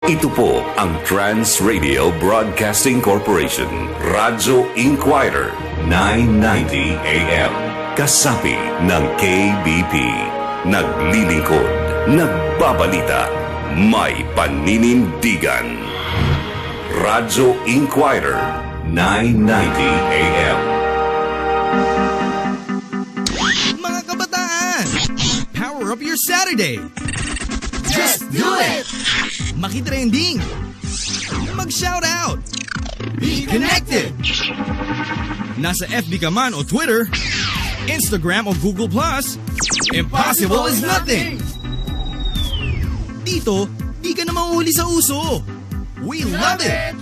Ito po ang Trans Radio Broadcasting Corporation, Radyo Inquirer, 990 AM. Kasapi ng KBP. Naglilingkod, nagbabalita, may paninindigan. Radyo Inquirer, 990 AM. Mga kabataan, power up your Saturday! Just do it! Makitrending! Mag-shoutout! Be connected! Nasa FB ka man o Twitter, Instagram o Google+, impossible is nothing! Dito, di ka na mahuhuli sa uso. We love it!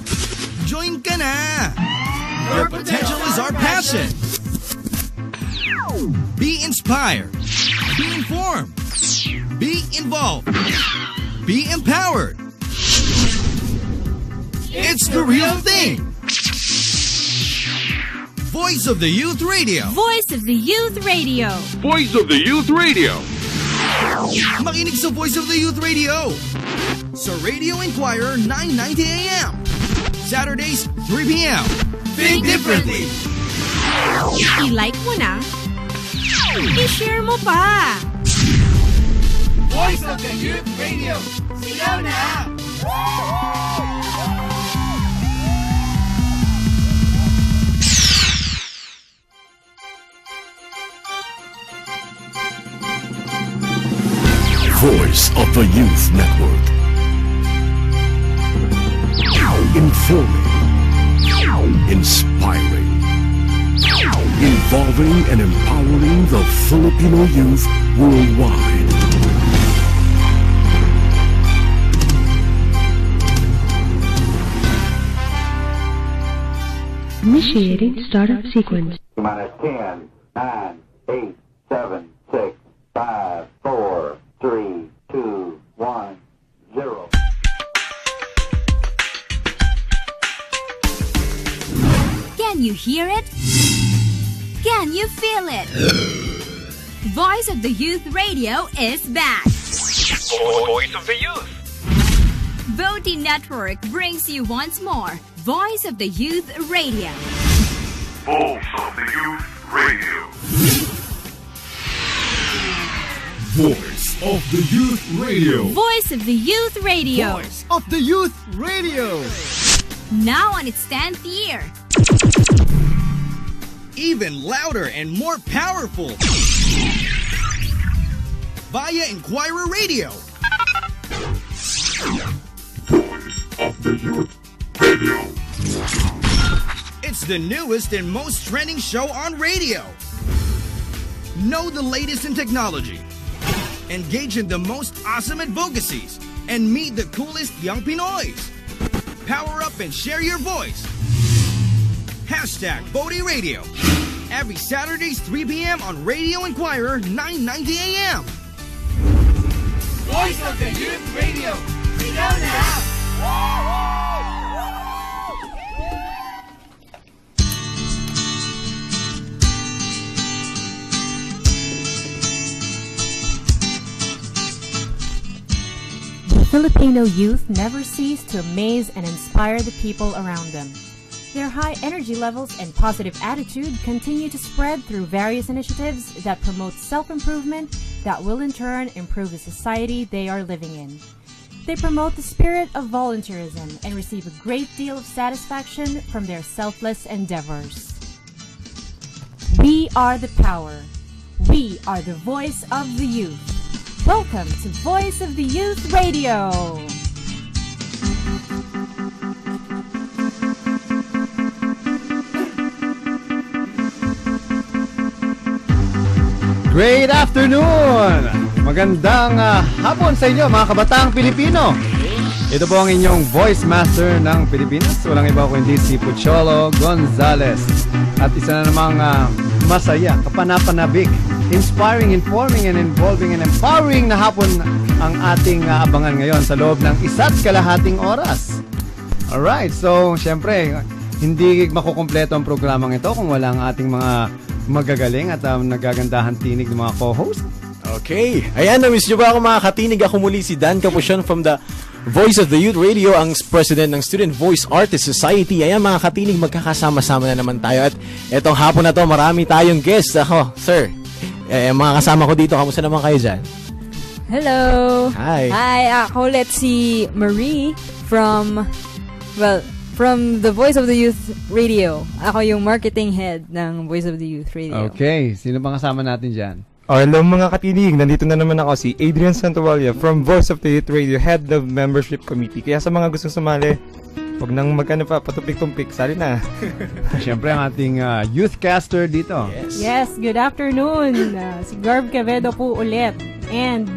Join ka na! Your potential is our passion! Be inspired! Be informed! Be involved! Be empowered! It's the real thing! Voice of the Youth Radio! Voice of the Youth Radio! Voice of the Youth Radio! Makinig sa Voice of the Youth Radio! Sa Radio Inquirer 990 AM! Saturdays, 3 p.m. Think differently! I-like mo na, i-share mo pa! Voice of the Youth Radio! Sigaw na! Voice of the Youth Network. Informing, inspiring, involving and empowering the Filipino youth worldwide. Initiating startup sequence. Minus 10, 9, 8, 7, 6, 5, 4, 3, 2, 1, 0. Can you hear it? Can you feel it? Voice of the Youth Radio is back! Voice of the Youth! VOTY Network brings you once more Voice of the Youth Radio. Voice of the Youth Radio. Voice of the Youth Radio. Voice of the Youth Radio. Voice of the Youth Radio! Now on its 10th year. Even louder and more powerful. Via Inquirer Radio. Of the Youth Radio. It's the newest and most trending show on radio. Know the latest in technology. Engage in the most awesome advocacies. And meet the coolest young Pinoys. Power up and share your voice. Hashtag VOTY Radio. Every Saturdays 3 p.m. on Radio Inquirer 990 AM. Voice of the Youth Radio. Sigaw na! Filipino youth never cease to amaze and inspire the people around them. Their high energy levels and positive attitude continue to spread through various initiatives that promote self-improvement that will in turn improve the society they are living in. They promote the spirit of volunteerism and receive a great deal of satisfaction from their selfless endeavors. We are the power. We are the voice of the youth. Welcome to Voice of the Youth Radio. Great afternoon! Magandang hapon sa inyo mga kabataang Pilipino. Ito po ang inyong voice master ng Pilipinas. Walang iba kundi si Pucholo Gonzales. At isa na namang masaya, kapanapanabik, inspiring, informing, and involving, and empowering na hapon ang ating abangan ngayon sa loob ng 1.5 oras. Alright, so syempre, hindi makukumpleto ang programang ito kung wala ang ating mga magagaling at nagagandahan tinig ng mga co-host. Okay. Ayan, na-miss nyo ba ako mga katinig? Ako muli si Dan Capuchon from the Voice of the Youth Radio, ang president ng Student Voice Artist Society. Ayan mga katinig, magkakasama-sama na naman tayo. At etong hapon na to, marami tayong guests. Ako, sir, mga kasama ko dito, kamusta naman kayo dyan? Hello! Hi! Hi, ako ulit si Marie from the Voice of the Youth Radio. Ako yung marketing head ng Voice of the Youth Radio. Okay, sino bang kasama natin dyan? Hello mga katinig, nandito na naman ako si Adrian Santovalia from Voice of the Youth Radio, Head of Membership Committee. Kaya sa mga gustong sumali, huwag nang patupik-tumpik, sali na. Siyempre ang ating youthcaster dito. Yes, good afternoon. Si Garb Quevedo po ulit. And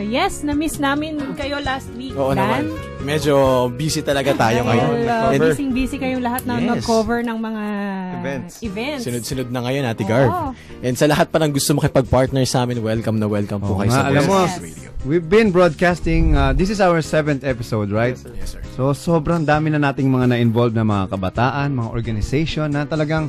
yes, na-miss namin kayo last week. Oo naman. Medyo busy talaga tayo ngayon. Busy kayong lahat na nag-cover ng mga events. Sunod-sunod na ngayon, Ate Garb. And sa lahat pa ng gusto makipag-partner sa amin, welcome na welcome po kayo sa Alam mo, we've been broadcasting, this is our 7th episode, right? Yes, sir. So, sobrang dami na nating mga na-involved na mga kabataan, mga organization na talagang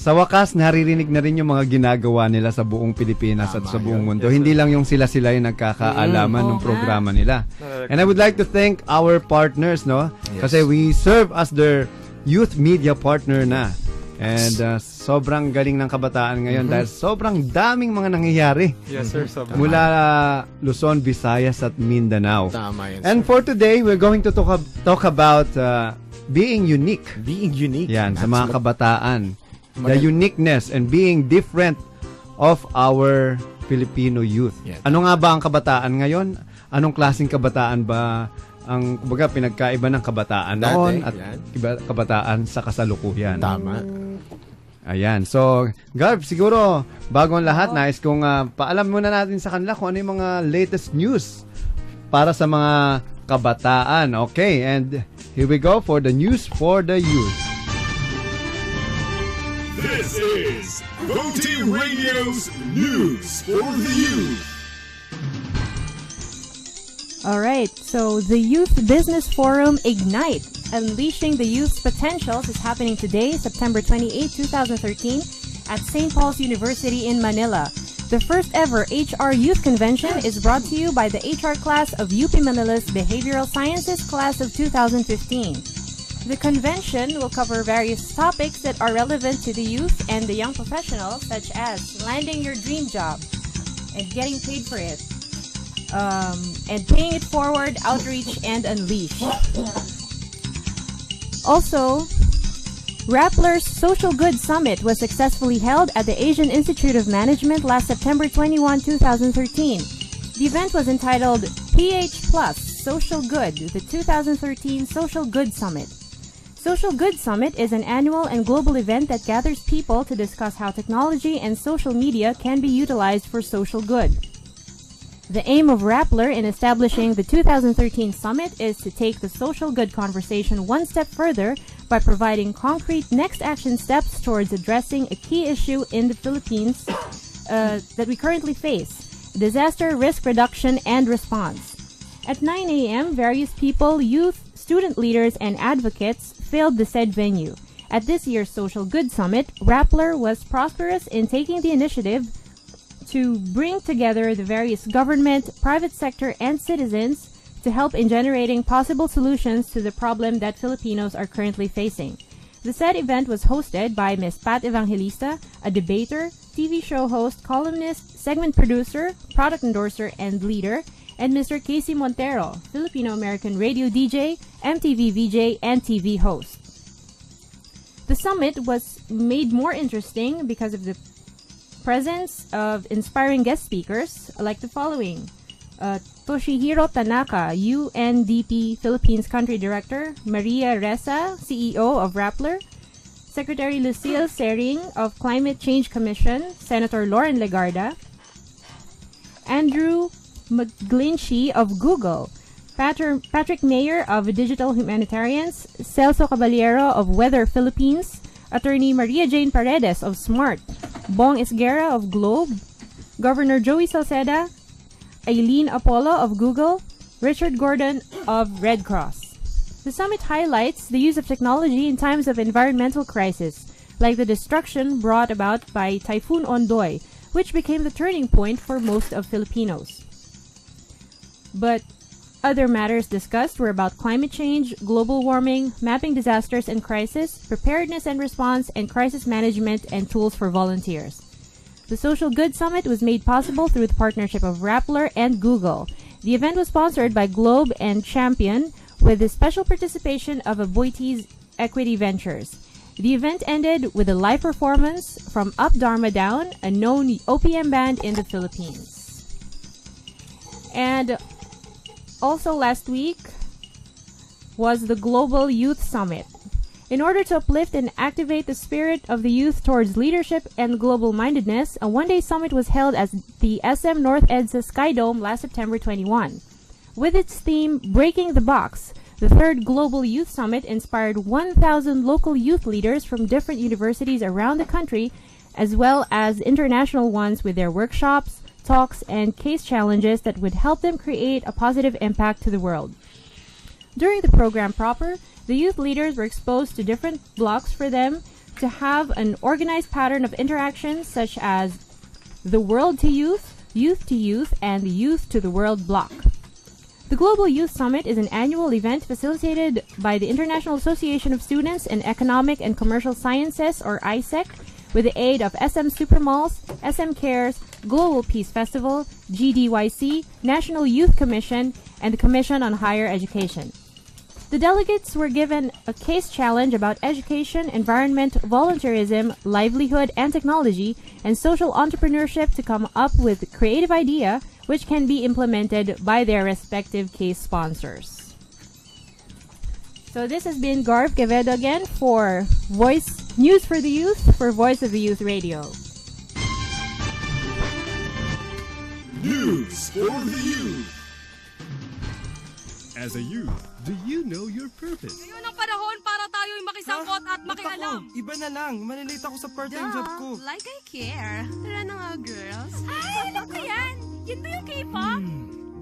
sa wakas, naririnig na rin yung mga ginagawa nila sa buong Pilipinas at sa buong mundo. Hindi lang yung sila-sila yung nagkakaalaman ng programa nila. And I would like to thank our partners, no? Kasi we serve as their youth media partner na. And sobrang galing ng kabataan ngayon dahil sobrang daming mga nangyayari. Yes, sir. Mula Luzon, Visayas at Mindanao. Tama yun, And for today, we're going to talk about being unique. Being unique. Yan, sa mga kabataan. The uniqueness and being different of our Filipino youth. Yeah. Ano nga ba ang kabataan ngayon? Anong klaseng kabataan ba ang kumbaga pinagkaiba ng kabataan noon at kabataan sa kasalukuyan? Tama. Ayan. So, Garb, siguro bago ang lahat, nais kong paalam muna natin sa kanila kung ano yung mga latest news para sa mga kabataan. Okay, and here we go for the news for the youth. This is VOTY Radio's News for the Youth. Alright, so the Youth Business Forum Ignite, Unleashing the Youth's Potentials is happening today, September 28, 2013, at St. Paul's University in Manila. The first ever HR Youth Convention is brought to you by the HR class of UP Manila's Behavioral Sciences class of 2015. The convention will cover various topics that are relevant to the youth and the young professionals, such as landing your dream job and getting paid for it, and paying it forward, outreach, and unleash. Also, Rappler's Social Good Summit was successfully held at the Asian Institute of Management last September 21, 2013. The event was entitled PH Plus Social Good, the 2013 Social Good Summit. Social Good Summit is an annual and global event that gathers people to discuss how technology and social media can be utilized for social good. The aim of Rappler in establishing the 2013 summit is to take the social good conversation one step further by providing concrete next action steps towards addressing a key issue in the Philippines that we currently face: disaster risk reduction and response. At 9 a.m., various people, youth, student leaders, and advocates filled the said venue. At this year's Social Good Summit, Rappler was prosperous in taking the initiative to bring together the various government, private sector, and citizens to help in generating possible solutions to the problem that Filipinos are currently facing. The said event was hosted by Ms. Pat Evangelista, a debater, TV show host, columnist, segment producer, product endorser, and leader, and Mr. Casey Montero, Filipino-American radio DJ, MTV VJ, and TV host. The summit was made more interesting because of the presence of inspiring guest speakers like the following: Toshihiro Tanaka, UNDP Philippines Country Director; Maria Ressa, CEO of Rappler; Secretary Lucille Sering of Climate Change Commission; Senator Lauren Legarda; Andrew McGlinchey of Google; Patrick Mayer of Digital Humanitarians; Celso Caballero of Weather Philippines; Attorney Maria Jane Paredes of Smart; Bong Esguerra of Globe; Governor Joey Salceda; Aileen Apollo of Google; Richard Gordon of Red Cross. The summit highlights the use of technology in times of environmental crisis, like the destruction brought about by Typhoon Ondoy, which became the turning point for most of Filipinos. But Other matters discussed were about climate change, global warming, mapping disasters and crisis, preparedness and response, and crisis management and tools for volunteers. The Social Good Summit was made possible through the partnership of Rappler and Google. The event was sponsored by Globe and Champion with the special participation of Aboitiz Equity Ventures. The event ended with a live performance from Up Dharma Down, a known OPM band in the Philippines. And also last week was the Global Youth Summit. In order to uplift and activate the spirit of the youth towards leadership and global-mindedness, a one-day summit was held at the SM North EDSA Sky Dome last September 21. With its theme, Breaking the Box, the third Global Youth Summit inspired 1,000 local youth leaders from different universities around the country, as well as international ones with their workshops, talks, and case challenges that would help them create a positive impact to the world. During the program proper, the youth leaders were exposed to different blocks for them to have an organized pattern of interactions such as the World to Youth, Youth to Youth, and the Youth to the World block. The Global Youth Summit is an annual event facilitated by the International Association of Students in Economic and Commercial Sciences, or ISEC, with the aid of SM Supermalls, SM Cares, Global Peace Festival, GDYC, National Youth Commission, and the Commission on Higher Education. The delegates were given a case challenge about education, environment, volunteerism, livelihood and technology, and social entrepreneurship to come up with a creative idea which can be implemented by their respective case sponsors. So this has been Garv Quevedo again for Voice News for the Youth for Voice of the Youth Radio. News for the youth. As a youth, do you know your purpose? Ngayon ang panahon para tayo'y makisangkot at makialam. Iba na lang. Malilate ako sa part-time job ko. Like I care. Tara na nga, girls. Ay, ano ba yan? Yan ba yung K-pop?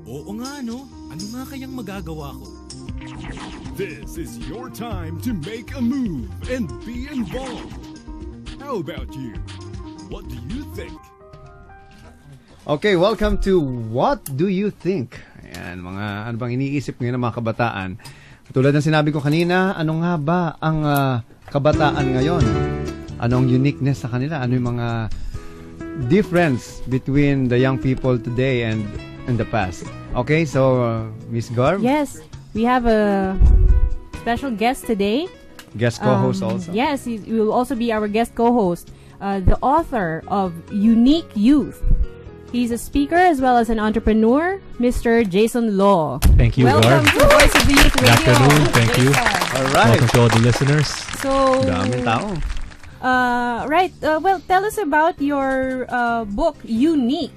Oo nga, no? Ano nga kayang magagawa ko? This is your time to make a move and be involved. How about you? What do you think? Okay, welcome to What Do You Think? Ayan, ano bang iniisip ngayon ng mga kabataan? Tulad ng sinabi ko kanina, ano nga ba ang kabataan ngayon? Anong uniqueness sa kanila? Ano yung mga difference between the young people today and in the past? Okay, so Miss Garv? Yes, we have a special guest today. Guest co-host also? Yes, he will also be our guest co-host. The author of Unique Youth. He's a speaker as well as an entrepreneur, Mr. Jason Law. Thank you, Welcome Garv. to Voice of the Youth Radio. Good afternoon. Thank you. All right. Welcome to all the listeners. So, daming tao. Right. Well, tell us about your book, Unique.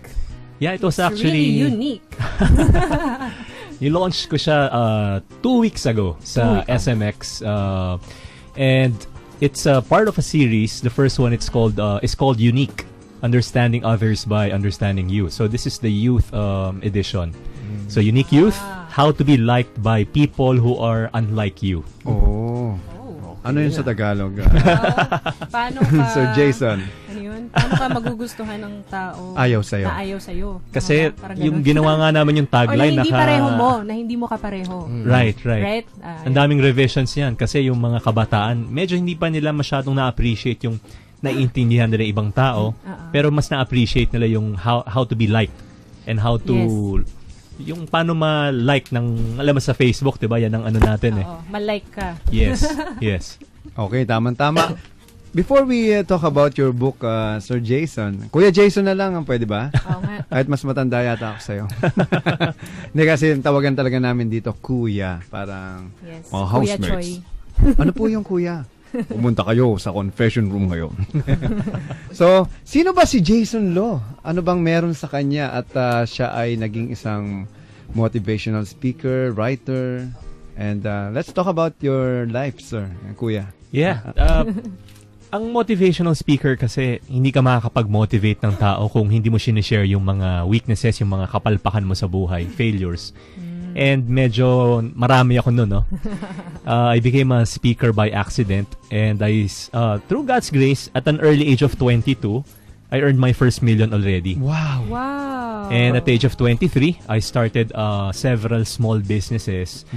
Yeah, it was It's actually really unique. I-launch ko siya 2 weeks ago sa SMX, and it's part of a series. The first one is called Unique. Understanding Others by Understanding You. So this is the youth edition. So Unique Youth, how to be liked by people who are unlike you. Oh. Ano yun sa Tagalog? Paano ka... Sir Jason. Ano yun? Paano ka magugustuhan ng tao Ayaw sa'yo. na ayaw sa'yo? Kasi Parang yung ganun. ginawa nga namin yung tagline Or na hindi pareho mo, na hindi mo kapareho. Right. Right? Ang daming revisions yan kasi yung mga kabataan, medyo hindi pa nila masyadong na-appreciate yung naiintindihan nila ibang tao, pero mas na-appreciate nila yung how to be liked and how to yung paano ma-like ng alam mo sa Facebook, 'di ba? Yan ang ano natin Ma-like ka. Yes. Okay, tama. Before we talk about your book, Sir Jason, Kuya Jason na lang ang pwede ba? Oo nga. Kahit mas matanda yata ako sa'yo. Hindi kasi tawagan talaga namin dito, Kuya. Parang mga housemates. Kuya Choi. Ano po yung Kuya? Pumunta kayo sa confession room ngayon. So, sino ba si Jason Law? Ano bang meron sa kanya at siya ay naging isang motivational speaker, writer, and let's talk about your life, sir, Kuya. Yeah. Ang motivational speaker kasi hindi ka makakapag-motivate ng tao kung hindi mo sinishare yung mga weaknesses, yung mga kapalpakan mo sa buhay, failures. And medyo marami ako nun, no? I became a speaker by accident, and through God's grace, at an early age of 22, I earned my first million already. Wow. Wow. And at the age of 23, I started several small businesses.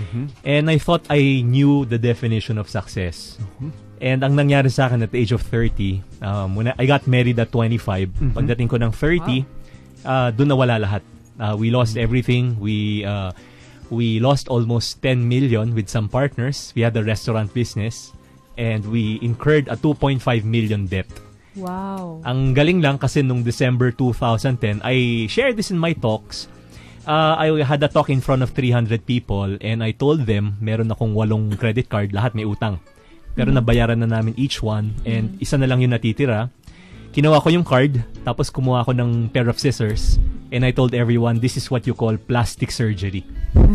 And I thought I knew the definition of success. And ang nangyari sa akin at the age of 30, when I got married at 25, pagdating ko ng 30, doon nawala lahat. We lost everything. We lost almost 10 million with some partners. We had a restaurant business. And we incurred a 2.5 million debt. Wow. Ang galing lang kasi nung December 2010, I shared this in my talks. I had a talk in front of 300 people and I told them meron akong 8 credit card, lahat may utang. Pero nabayaran na namin each one and isa na lang yung natitira. Kinuha ko yung card, tapos kumuha ko ng pair of scissors and I told everyone, this is what you call plastic surgery.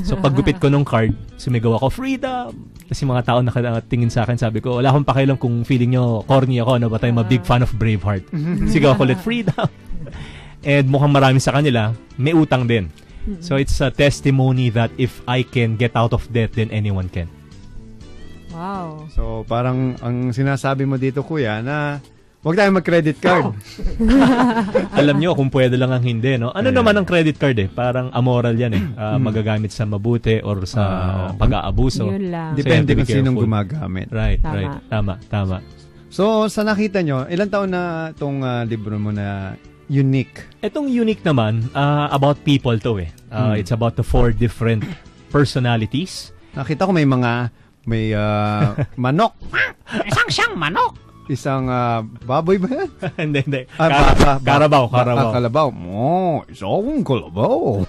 So paggupit ko nung card, sumigaw ako, freedom! Kasi mga tao nakatingin sa akin, sabi ko, wala akong pakialam kung feeling nyo corny ako, but I'm a big fan of Braveheart. Sigaw ako ulit, freedom! And mukhang marami sa kanila, may utang din. So it's a testimony that if I can get out of debt, then anyone can. Wow. So parang ang sinasabi mo dito, kuya, na huwag tayong mag-credit card. Alam nyo kung pwede lang ang hindi, no? Ano naman ang credit card Parang amoral yan magagamit sa mabuti or sa pag-aabuso. Yun lang. Depende kung sinong gumagamit. Right, Tama. right. Tama. So, sa nakita nyo, ilang taon na itong libro mo na Unique? Itong Unique naman, about people to It's about the 4 different personalities. Nakita ko may manok. Isang siyang manok. Isang baboy ba yan? Hindi. Karabaw. Karabaw. Isang kalabaw.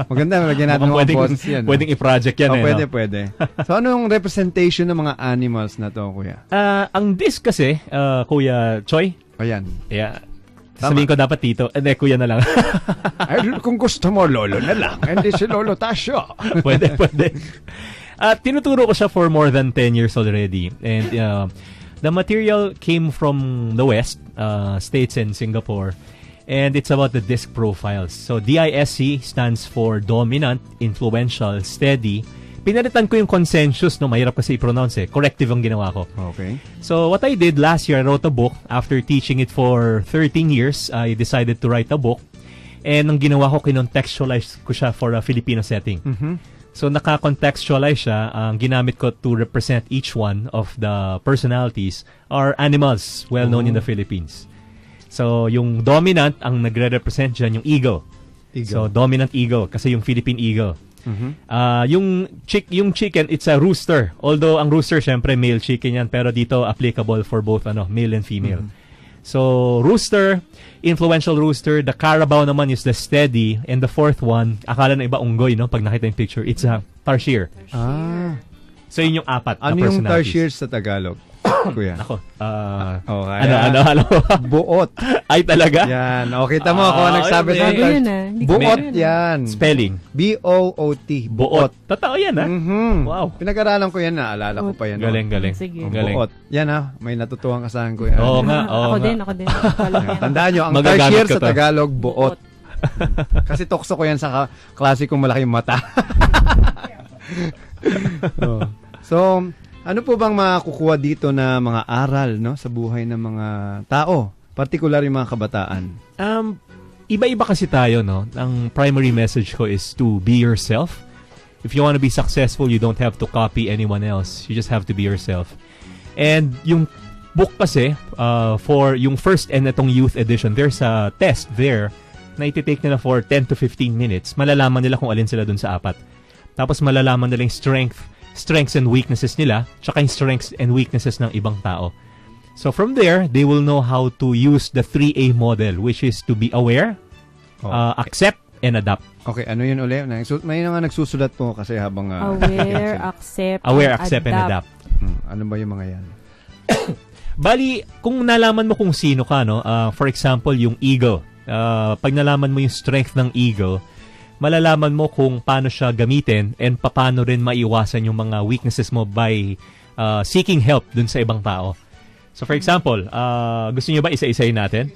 Maganda, lagyan natin mga boses yan. Pwedeng i-project yan Pwede. So, ano yung representation ng mga animals na to, kuya? Ang disc kasi, Kuya Choi. Ayan. Yeah. Sabihin ko dapat tito. Hindi, kuya na lang. Ay, kung gusto mo, lolo na lang. Hindi si Lolo Tasyo. Pwede. Tinuturo ko siya for more than 10 years already. And the material came from the West, States and Singapore. And it's about the disc profiles. So, DISC stands for dominant, influential, steady. Pinalitan ko yung consensus, mahirap kasi i-pronounce Corrective ang ginawa ko. Okay. So, what I did last year, I wrote a book. After teaching it for 13 years, I decided to write a book. And ang ginawa ko, kinontextualize ko siya for a Filipino setting. So, naka-contextualize siya. Ang ginamit ko to represent each one of the personalities are animals well-known in the Philippines. So, yung dominant, ang nagre-represent dyan, yung eagle. So, dominant eagle, kasi yung Philippine eagle. Yung chicken, it's a rooster. Although, ang rooster, syempre, male chicken yan, pero dito, applicable for both male and female. So, rooster, influential rooster. The carabao naman is the steady. And the fourth one, akala na iba unggoy, pag nakita yung picture, it's a tarsier. So, yun yung 4 na ano personalities. yung tarsier sa Tagalog? Kuya. Ako. Ano? Buot. Ay, talaga? Yan. O, kita mo ako nagsabi sa buot yan. Spelling. B-O-O-T. Buot. Totoo yan, Wow. Pinag-aralan ko yan, naalala ko pa yan. Galing. Sige. Buot. Yan, may natutuhan ka sa akin, kuya. Oo nga. Ako din. Tandaan nyo, ang Magagamit tarsier ko sa to. Tagalog, buot. Kasi tukso ko yan sa klase kong malaking mata. So, ano po bang makukuha dito na mga aral sa buhay ng mga tao, particular yung mga kabataan? Iba-iba kasi tayo, Ang primary message ko is to be yourself. If you want to be successful, you don't have to copy anyone else. You just have to be yourself. And yung book kasi, for yung first and itong youth edition, there's a test there na iti-take nila for 10 to 15 minutes. Malalaman nila kung alin sila dun sa 4. Tapos malalaman nila yung strengths and weaknesses nila, tsaka yung strengths and weaknesses ng ibang tao. So from there, they will know how to use the 3A model, which is to be aware, accept, and adapt. Okay, ano yun uli? May nga nagsusulat po kasi habang... aware, accept, and adapt. Ano ba yung mga yan? Bali, kung nalaman mo kung sino ka, for example, yung eagle. Pag nalaman mo yung strength ng eagle, malalaman mo kung paano siya gamitin and paano rin maiwasan yung mga weaknesses mo by seeking help dun sa ibang tao. So for example, gusto niyo ba isa-isahin natin?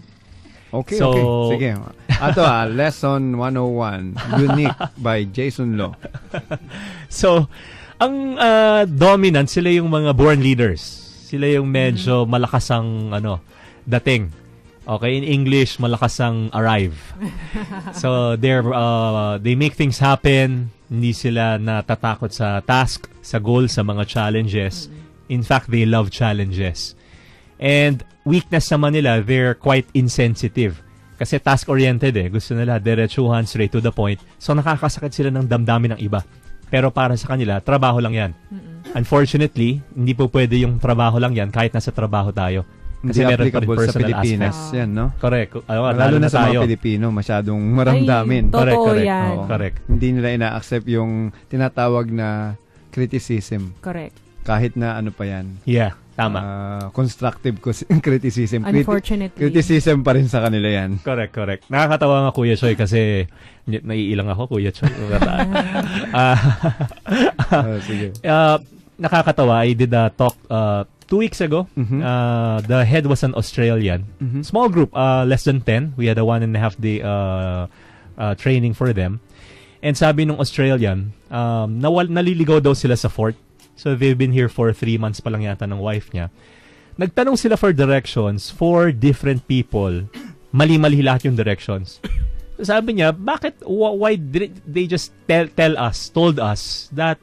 Okay. Sige. Ato Lesson 101, Unique by Jason Law. So, ang dominant, sila yung mga born leaders. Sila yung medyo malakas ang dating. Okay, in English, malakas ang arrive. So, they make things happen. Hindi sila natatakot sa task, sa goal, sa mga challenges. In fact, they love challenges. And weakness naman nila, they're quite insensitive. Kasi task-oriented Gusto nila diretsuhan, straight to the point. So, nakakasakit sila ng damdamin ng iba. Pero para sa kanila, trabaho lang yan. Unfortunately, hindi po pwede yung trabaho lang yan kahit nasa trabaho tayo. Kasi Hindi meron pa rin applicable sa personal Pilipinas aspects. yan, no? Correct. Lalo na sa mga Pilipino, masyadong maramdamin. Correct. Oo. Correct. Hindi nila ina-accept yung tinatawag na criticism. Correct. Kahit na ano pa yan. Yeah, tama. Constructive criticism. Unfortunately. Criticism pa rin sa kanila yan. Correct. Nakakatawa nga Kuya Choy kasi naiilang ako, Kuya Choy. Sige. Nakakatawa. I did a talk 2 weeks ago. The head was an Australian. Small group, less than 10. We had a 1.5 day training for them. And sabi nung Australian, naliligaw daw sila sa fort. So they've been here for 3 months pa lang yata ng wife niya. Nagtanong sila for directions for different people. Mali-mali lahat yung directions. So sabi niya, why did they just told us that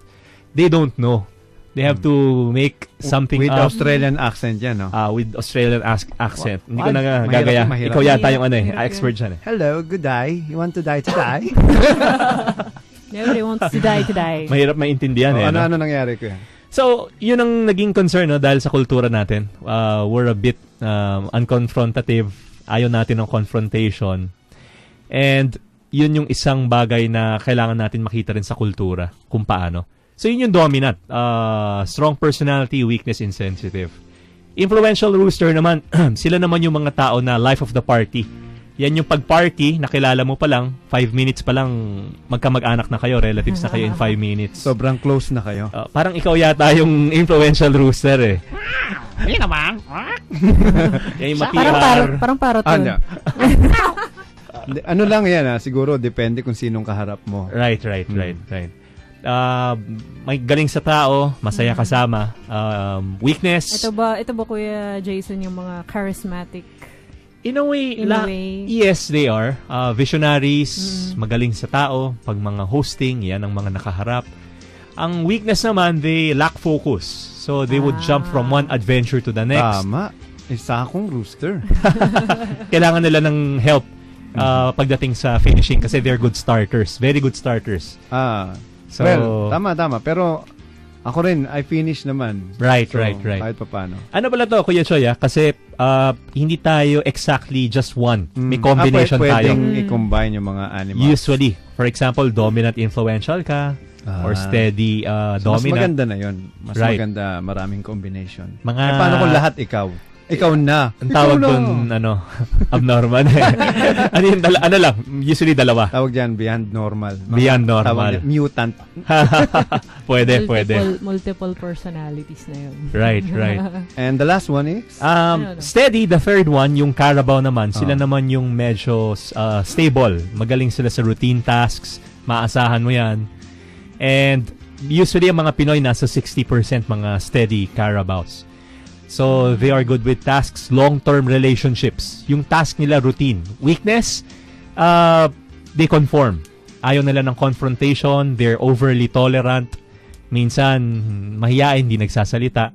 they don't know? They have to make something with up. Australian accent yan, no? With Australian accent. Hindi ko na Mahirap, gagaya. mahirap. Ikaw yata yung expert dyan Hello, good day. You want to die today? Nobody wants to die today. Mahirap maintindihan Ano nangyari ko yan? So, yun ang naging concern dahil sa kultura natin. We're a bit unconfrontative. Ayaw natin ng confrontation. And yun yung isang bagay na kailangan natin makita rin sa kultura kung paano. So, yun yung dominant. Strong personality, weakness, insensitive. Influential rooster naman, sila naman yung mga tao na life of the party. Yan yung pag-party, nakilala mo pa lang, 5 minutes pa lang, magkamag-anak na kayo, relatives na kayo in 5 minutes. Sobrang close na kayo. Parang ikaw yata yung influential rooster Ayun naman. Yan yung matiar. Parang parot yun. Ano lang yan siguro depende kung sinong kaharap mo. Right. May galing sa tao, masaya kasama. Weakness. Ito ba Kuya Jason yung mga charismatic? In a way, yes, they are. Visionaries, magaling sa tao, pag mga hosting, yan ang mga nakaharap. Ang weakness naman, they lack focus. So, they would jump from one adventure to the next. Tama. Isa akong rooster. Kailangan nila ng help pagdating sa finishing kasi they're good starters. Very good starters. So, well, tama. Pero ako rin, I finish naman. Right. Kahit pa paano. Ano pala to, Kuya Choy, kasi hindi tayo exactly just one. May combination tayo. Pwedeng i-combine yung mga animals. Usually. For example, dominant influential ka or steady dominant. Mas maganda na yun. Mas maganda maraming combination. Paano kung lahat ikaw? Ikaw na. Ang tawag doon, abnormal. Ano yung usually dalawa. Tawag dyan, beyond normal. Beyond normal. Tawag dyan, mutant. pwede. Multiple personalities na yun. Right. And the last one is? Steady, the third one, yung Carabao naman. Sila naman yung medyo stable. Magaling sila sa routine tasks. Maasahan mo yan. And usually, ang mga Pinoy nasa 60% mga steady Carabaos. So, they are good with tasks, long-term relationships. Yung task nila, routine. Weakness, they conform. Ayaw nila ng confrontation, they're overly tolerant. Minsan, mahiyain, hindi nagsasalita.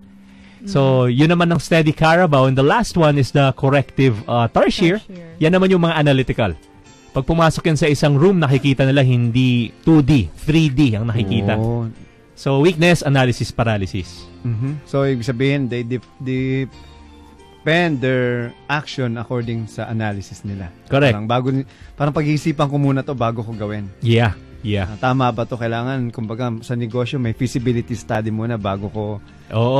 So, yun naman ang steady Carabao. And the last one is the corrective tarsier. Yan naman yung mga analytical. Pag pumasok yan sa isang room, nakikita nila hindi 2D, 3D ang nakikita. Oh. So, weakness, analysis, paralysis. So, ibig sabihin, they depend their action according sa analysis nila. Correct. Parang pag-iisipan ko muna to bago ko gawin. Yeah. Tama ba to? Kailangan, kumbaga, sa negosyo, may feasibility study muna bago ko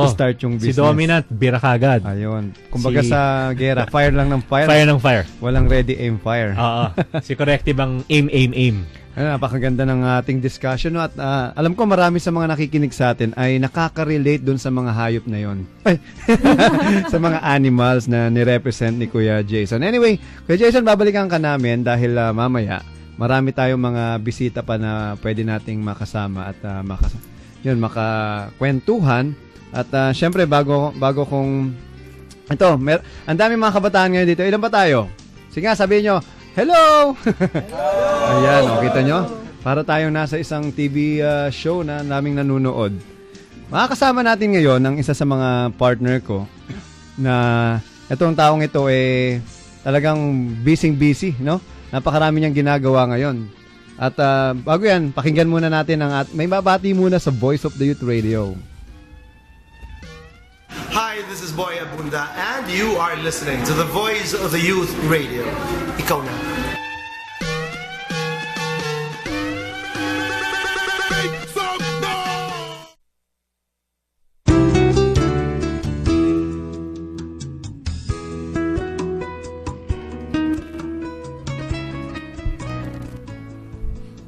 start yung business. Si Dominant, bira kagad. Ayun. Kumbaga sa gera, fire lang ng fire. Fire ng fire. Walang ready, aim, fire. Si Corrective ang aim. Napakaganda ng ating discussion. No? At alam ko marami sa mga nakikinig sa atin ay nakaka-relate dun sa mga hayop na yon. Sa mga animals na nirepresent ni Kuya Jason. Anyway, Kuya Jason, babalikan ka namin dahil mamaya marami tayong mga bisita pa na pwede nating makasama at makakwentuhan. At syempre bago kong Ito, ang dami mga kabataan ngayon dito. Ilan pa tayo? Sige nga, sabihin nyo, hello! Ayan, kita nyo? Para tayong nasa isang TV show na naming nanunood. Makakasama natin ngayon ang isa sa mga partner ko na itong taong ito talagang busy, no? Napakarami niyang ginagawa ngayon. At bago yan, pakinggan muna natin may babati muna sa Voice of the Youth Radio. Hi, this is Boy Abunda and you are listening to the Voice of the Youth Radio. Ikaw na.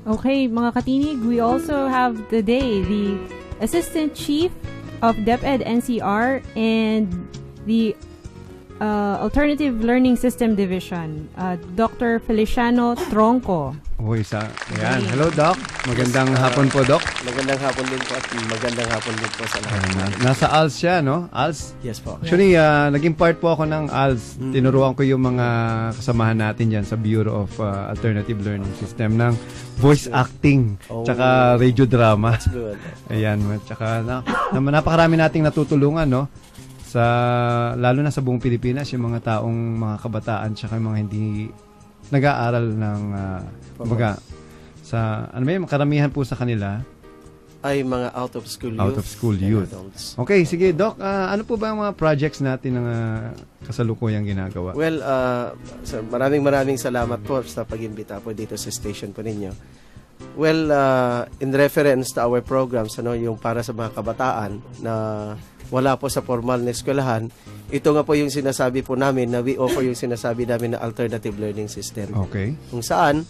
Okay, mga katinig, we also have today the Assistant Chief of DepEd NCR and the Alternative Learning System Division, Dr. Feliciano Tronco. Uy, ayan. Hello, Doc. Magandang hapon po, Doc. Magandang hapon din po at magandang hapon din po sa lahat. Nasa ALS siya, no? ALS? Yes po. Actually, naging part po ako ng ALS. Tinuruan ko yung mga kasamahan natin dyan sa Bureau of Alternative Learning System ng voice acting, tsaka radio drama. That's good. Ayan, tsaka napakarami nating natutulungan, no? Lalo na sa buong Pilipinas, yung mga taong mga kabataan tsaka yung mga hindi nag-aaral ng karamihan po sa kanila ay mga out of school youth. Okay, sige Doc, ano po ba ang mga projects natin na kasalukuyang ginagawa? Well, maraming salamat po sa pag-imbita po dito sa station po ninyo. Well, in reference to our programs, yung para sa mga kabataan na wala po sa formal na eskwelahan, ito nga po yung sinasabi po namin na we offer yung sinasabi namin na alternative learning system. Okay. Kung saan,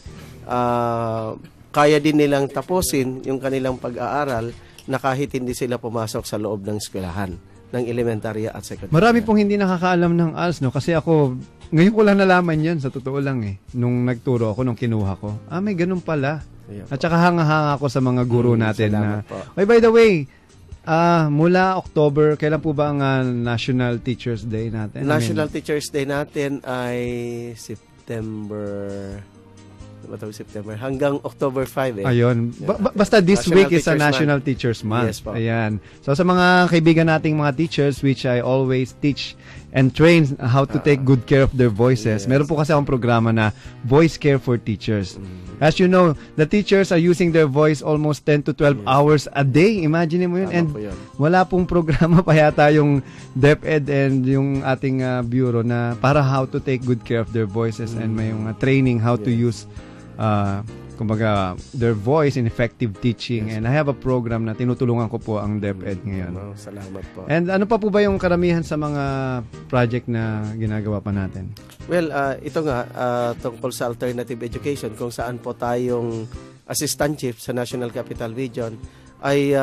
kaya din nilang tapusin yung kanilang pag-aaral na kahit hindi sila pumasok sa loob ng eskwelahan, ng elementary at secondary. Marami pong hindi nakakaalam ng ALS, no? Kasi ako, ngayon ko lang nalaman yan, sa totoo lang nung nagturo ako, nung kinuha ko. May ganun pala. At saka hanga-hanga ako sa mga guro natin na, by the way, mula October, kailan po ba ang National Teachers Day natin? National Teachers Day natin ay September hanggang October 5 Ayun. Basta this week is a National Teachers Month. Yes po. Ayan. So sa mga kaibigan nating mga teachers, which I always teach and train how to take good care of their voices. Yes. Meron po kasi akong programa na Voice Care for Teachers. As you know, the teachers are using their voice almost 10 to 12 hours a day. Imagine mo yun. And wala pong programa pa yata yung DepEd and yung ating bureau na para how to take good care of their voices and may yung training how to use kumbaga their voice in effective teaching. And I have a program na tinutulungan ko po ang DepEd ngayon. Salamat po. And ano pa po ba yung karamihan sa mga project na ginagawa pa natin? Well, ito nga tungkol sa alternative education kung saan po tayong assistant chief sa National Capital Region ay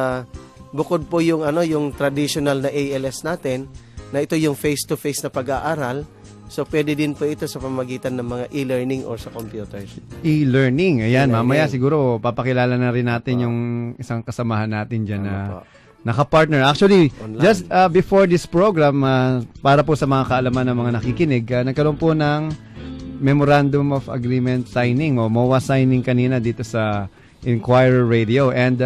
bukod po yung yung traditional na ALS natin na ito yung face-to-face na pag-aaral. So, pwede din po ito sa pamamagitan ng mga e-learning or sa computers. E-learning. Ayan, mamaya siguro papakilala na rin natin yung isang kasamahan natin dyan na naka-partner. Actually, online. Just before this program, para po sa mga kaalaman ng mga nakikinig, nagkaroon po ng Memorandum of Agreement signing o MOA signing kanina dito sa Inquirer Radio. And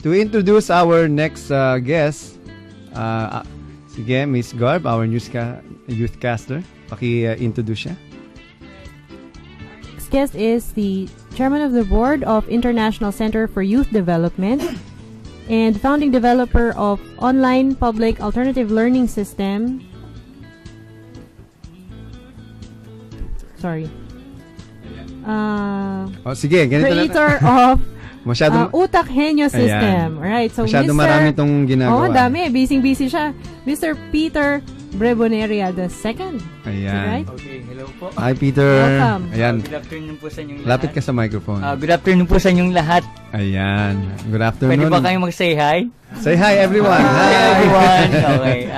to introduce our next guest, sige, Miss Garb, our youthcaster. Paki-introduce siya. Next guest is the Chairman of the Board of International Center for Youth Development and founding developer of online public alternative learning system. Sorry. Sige, ganito creator of Utak Henyo System. Alright, so masyado marami itong ginagawa. Dami. Busy siya. Mr. Peter Breboneria II. Ayan. Right? Okay, hello po. Hi, Peter. Welcome. Ayan. Good afternoon po sa inyong lahat. Lapit ka sa microphone. Good afternoon po sa inyong lahat. Ayan. Good afternoon. Pwede ba kayong mag-say hi? Say hi, everyone. Hi, everyone. Okay.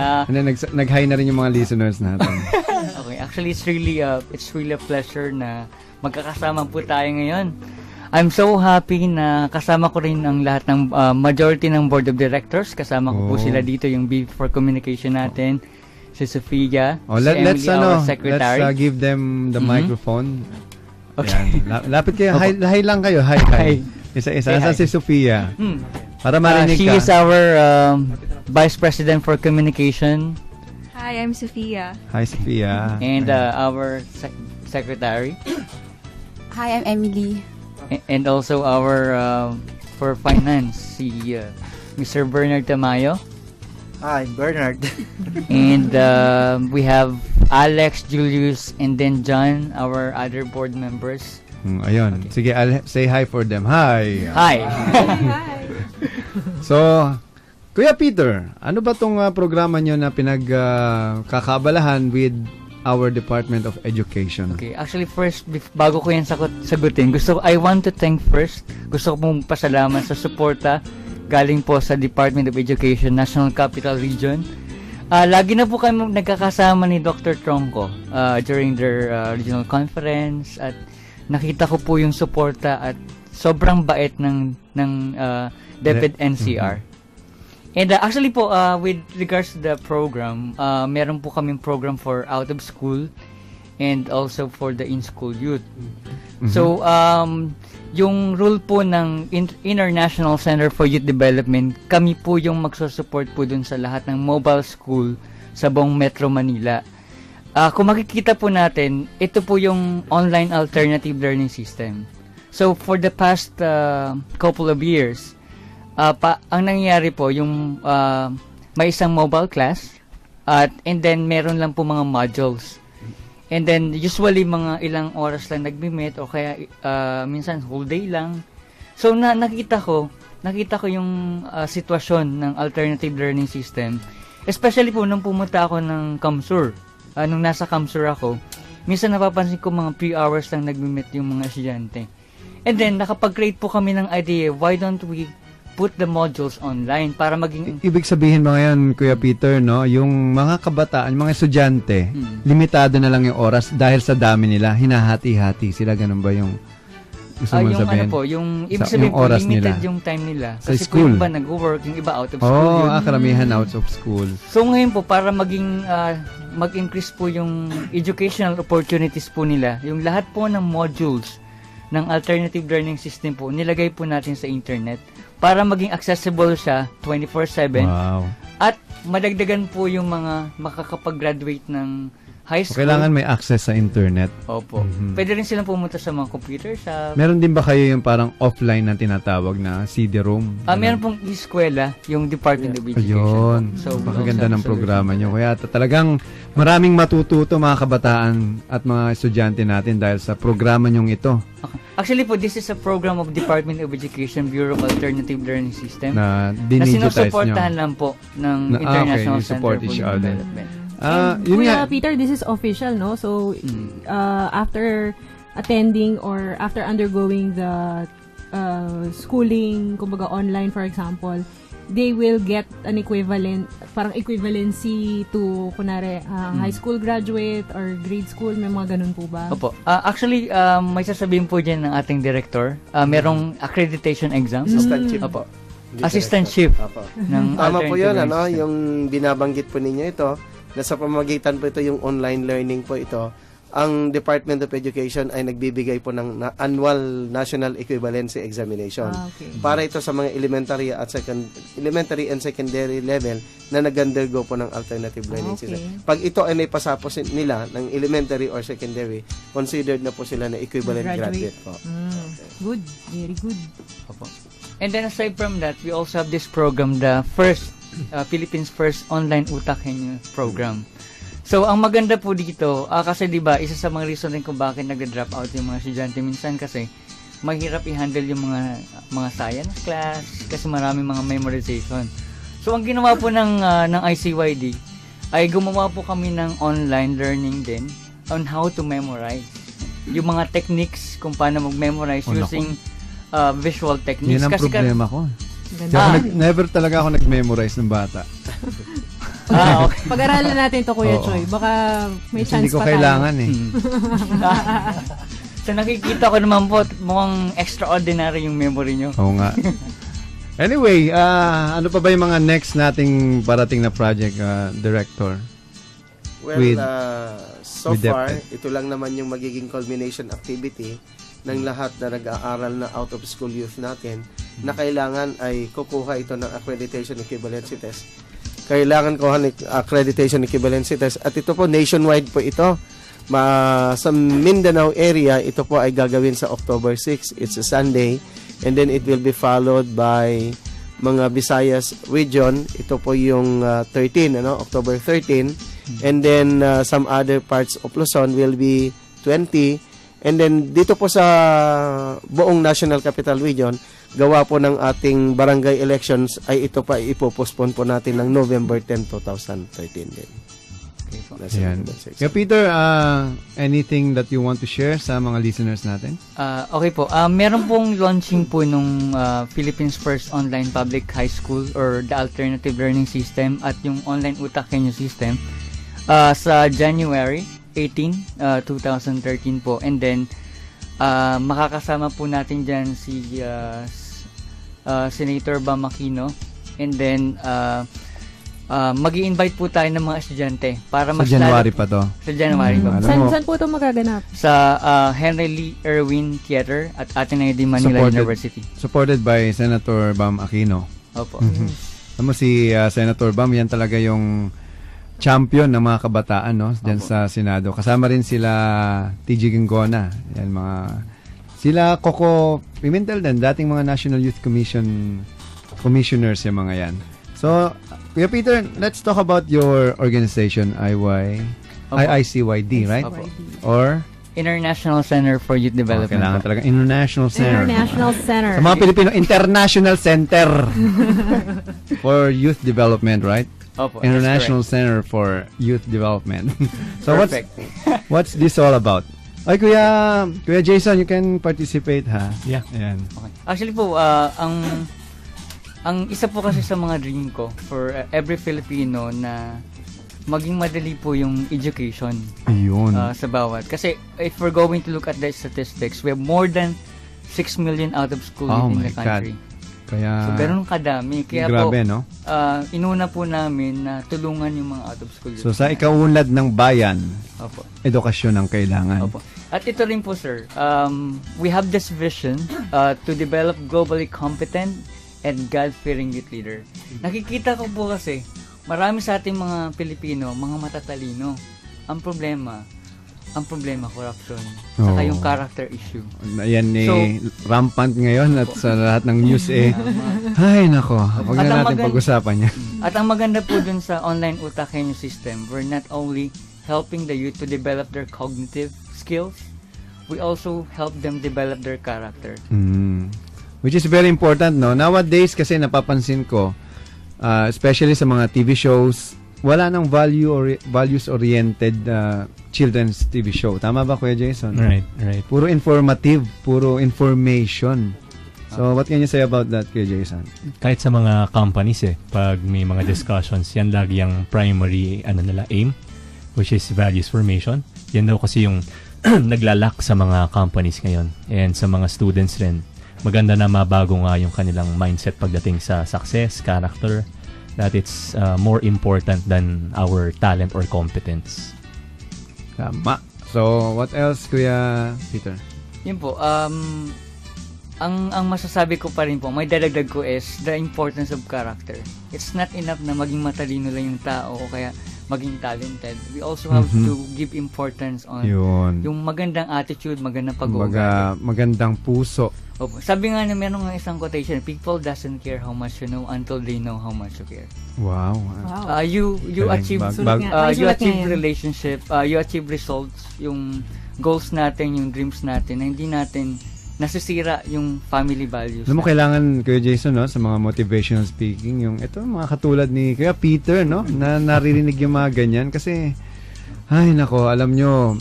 Nag-hi na rin yung mga listeners natin. Okay. Actually, it's really a pleasure na magkakasama po tayo ngayon. I'm so happy na kasama ko rin ang lahat ng majority ng board of directors. Kasama ko po sila dito, yung B4 Communication natin. si Sofia, Oh, si let's Emily, our secretary. let's give them the Mhm. microphone. Okay. Yan. Lapit kayo. Opo. Hi lang kayo. Hi. Isa-isa. Say hi. Saan si Sofia? Hmm. Para marinig She ka. is our Vice President for Communication. Hi, I'm Sophia. Hi, Sofia. And our secretary. Hi, I'm Emily. And also our for finance, si Mr. Bernard Tamayo. Hi, Bernard. And we have Alex, Julius, and then John, our other board members. Ayun. Sige, I'll say hi for them. Hi. Hi. So, Kuya Peter, ano ba tong programa nyo na pinagkakaabalahan with our Department of Education? Okay, actually first, bago ko yan sagutin, I want to thank first, gusto ko pong pasalamat sa suporta galing po sa Department of Education, National Capital Region. Lagi na po kami nagkakasama ni Dr. Tronco during their regional conference at nakita ko po yung suporta at sobrang bait ng DepEd NCR. And actually po, with regards to the program, meron po kaming program for out of school and also for the in-school youth. Mhm. So, yung rule po ng International Center for Youth Development, kami po yung magsusupport po dun sa lahat ng mobile school sa buong Metro Manila. Kung makikita po natin, ito po yung online alternative learning system. So, for the past couple of years, ang nangyayari po, yung may isang mobile class, and then meron lang po mga modules. And then, usually, mga ilang oras lang nagmi-meet o kaya minsan whole day lang. So, nakita ko yung sitwasyon ng alternative learning system. Especially po, nung pumunta ako ng Kamsur, nung nasa Kamsur ako, minsan napapansin ko mga 3 hours lang nagmi-meet yung mga estudyante. And then, nakapag-create po kami ng idea, why don't we put the modules online para maging... Ibig sabihin mo ngayon, Kuya Peter, no, yung mga kabataan, mga estudyante, limitado na lang yung oras dahil sa dami nila, hinahati-hati sila, ganun ba yung gusto mo yung sabihin? ano po, yung ibig sabihin po, oras limited nila yung time nila. sa Kasi school. po yung iba nag-work, yung iba out of school. Karamihan out of school. So ngayon po, para maging mag-increase po yung educational opportunities po nila, yung lahat po ng modules ng alternative learning system po, nilagay po natin sa internet para maging accessible siya 24/7. Wow. At madagdagan po yung mga makakapag-graduate ng high So, school. kailangan may access sa internet. Opo. Pwede rin silang pumunta sa mga computer shop. Meron din ba kayo yung parang offline na tinatawag na CD-ROM? Meron pong eskwela, yung Department of Education. Ayun. So, Napakaganda ng also- programa nyo. Kaya talagang maraming matututo mga kabataan at mga estudyante natin dahil sa programa nyong ito. Actually po, this is a program of Department of Education Bureau of Alternative Learning System Na dinigitize sinusuportahan nyo. lang po ng International Center support for each Youth other. Development. Yun Kuya nga. Peter, this is official, no? So, after attending or after undergoing the schooling, kumbaga online, for example, they will get an parang equivalency to, kunwari, high school graduate or grade school, may mga ganun po ba? Opo. Actually, may sasabihin po dyan ng ating director. Merong accreditation exam. Assistantship. Opo. Hindi Assistantship. Apo. Ng Tama po yun, alternative learning system. yung binabanggit po ninyo ito, na sa pamamagitan po ito, yung online learning po ito, ang Department of Education ay nagbibigay po ng annual National Equivalency Examination. Okay. Para ito sa mga elementary and secondary level na nag-undergo po ng alternative learning Okay. system. Pag ito ay naipasa po nila ng elementary or secondary, considered na po sila na equivalent graduate po. Good. Very good. Opo. And then aside from that, we also have this program, the first Philippines First Online Utak Henyo program. So, ang maganda po dito, kasi diba, isa sa mga reason rin kung bakit nag-drop out yung mga estudyante minsan kasi mahirap i-handle yung mga science class kasi marami mga memorization. So, ang ginawa po ng ICYD ay gumawa po kami ng online learning din on how to memorize. Yung mga techniques kung paano mag-memorize using visual techniques. Yan ang Kasi problema ko. Never talaga ako nag-memorize ng bata. Okay. Pag-aralan natin to, Kuya Oo. Choi. Baka may chance Hindi ko pa kailangan tayo. So nakikita ko naman po, mukhang extraordinary yung memory nyo. Oo nga. Anyway, ano pa ba yung mga next nating parating na project, Director? Well, with so with far, DepEd? ito lang naman yung magiging culmination activity ng lahat na nag-aaral na out-of-school youth natin na kailangan ay kukuha ito ng accreditation equivalency test. Kailangan kuha ng accreditation equivalency test at ito po nationwide po ito. Sa Mindanao area, ito po ay gagawin sa October 6. It's a Sunday. And then it will be followed by mga Visayas region. Ito po yung 13, October 13. And then some other parts of Luzon will be 20. And then dito po sa buong National Capital Region, gawa po ng ating barangay elections ay ito pa ipopostpone po natin ng November 10, 2013 din. Yan. Yeah, Peter, anything that you want to share sa mga listeners natin? Okay po. Meron pong launching po nung Philippines First Online Public High School or the Alternative Learning System at yung Online Utak Kenyo System sa January 18, 2013 po. And then, makakasama po natin dyan si Senator Bam Aquino. And then, mag-i-invite po tayo ng mga estudyante para sa January pa to. Sa January pa. Saan po ito magaganap? Sa Henry Lee Irwin Theater at Ateneo de Manila University. Supported by Senator Bam Aquino. Opo. Alam mo si Senator Bam, yan talaga yung champion ng mga kabataan, no? Diyan sa Senado. Kasama rin sila TG Gingona. Yan sila Coco Pimentel din, dating mga National Youth Commissioners yung mga yan. So, Kuya Peter, let's talk about your organization, IICYD, right? Opo. Or? International Center for Youth Development. Kailangan talaga International Center. International Center. Sa mga Pilipino, International Center for Youth Development, right? Opo, International Center for Youth Development. So perfect. what's this all about? Ay, Kuya Jason, you can participate, ha? Yeah. Ayan. Okay. Actually po, ang isa po kasi sa mga dream ko for every Filipino na maging madali po yung education. Ayun. Sa bawat. Kasi if we're going to look at the statistics, we have more than 6 million out of school in the country. Kaya, so, ganun kadami. Kaya grabe, po, no? inuna po namin na tulungan yung mga out of school. So, sa ikaunlad ng bayan, Opo. edukasyon ang kailangan. Opo. At ito rin po, sir, we have this vision to develop globally competent and God-fearing youth leader. Nakikita ko po kasi, marami sa ating mga Pilipino, mga matatalino. Ang problema, corruption. Saka yung character issue. Ayan rampant ngayon at sa lahat ng news ay nako, huwag na natin pag-usapan yan. At ang maganda po dun sa online Utak Kenyo system, we're not only helping the youth to develop their cognitive skills, we also help them develop their character. Which is very important, no? Nowadays kasi napapansin ko, especially sa mga TV shows, wala nang values-oriented children's TV show. Tama ba, Kuya Jason? Right. Puro informative, puro information. So, what can you say about that, Kuya Jason? Kahit sa mga companies pag may mga discussions, yan lagi yung primary aim, which is values formation. Yan daw kasi yung naglalak sa mga companies ngayon. And sa mga students rin, maganda na mabago nga yung kanilang mindset pagdating sa success, character, that it's more important than our talent or competence. Tama. So, what else, Kuya Peter? Yun po, ang masasabi ko pa rin po, may dadagdag ko is the importance of character. It's not enough na maging matalino lang yung tao o kaya maging talented. We also have to give importance on yung magandang attitude, magandang pag-uugali. Magandang puso. Opo. Sabi nga na meron nga isang quotation, people doesn't care how much you know until they know how much you care. Wow. You achieve relationship, you achieve results, yung goals natin, yung dreams natin, na hindi natin nasisira yung family values. Alam mo, kailangan, Kuya Jason, no, sa mga motivational speaking, yung ito, mga katulad ni Kuya Peter, no, na naririnig yung mga ganyan. Kasi, ay nako, alam nyo,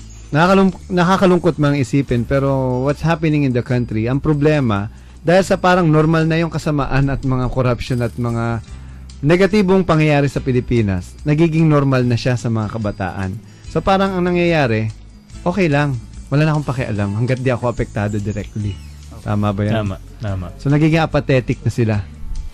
nakakalungkot mang isipin, pero what's happening in the country, ang problema, dahil sa parang normal na yung kasamaan at mga corruption at mga negatibong pangyayari sa Pilipinas, nagiging normal na siya sa mga kabataan. So parang ang nangyayari, okay lang, wala na akong pakialam hanggat di ako apektado directly. Tama ba yan? Tama. So nagiging apathetic na sila.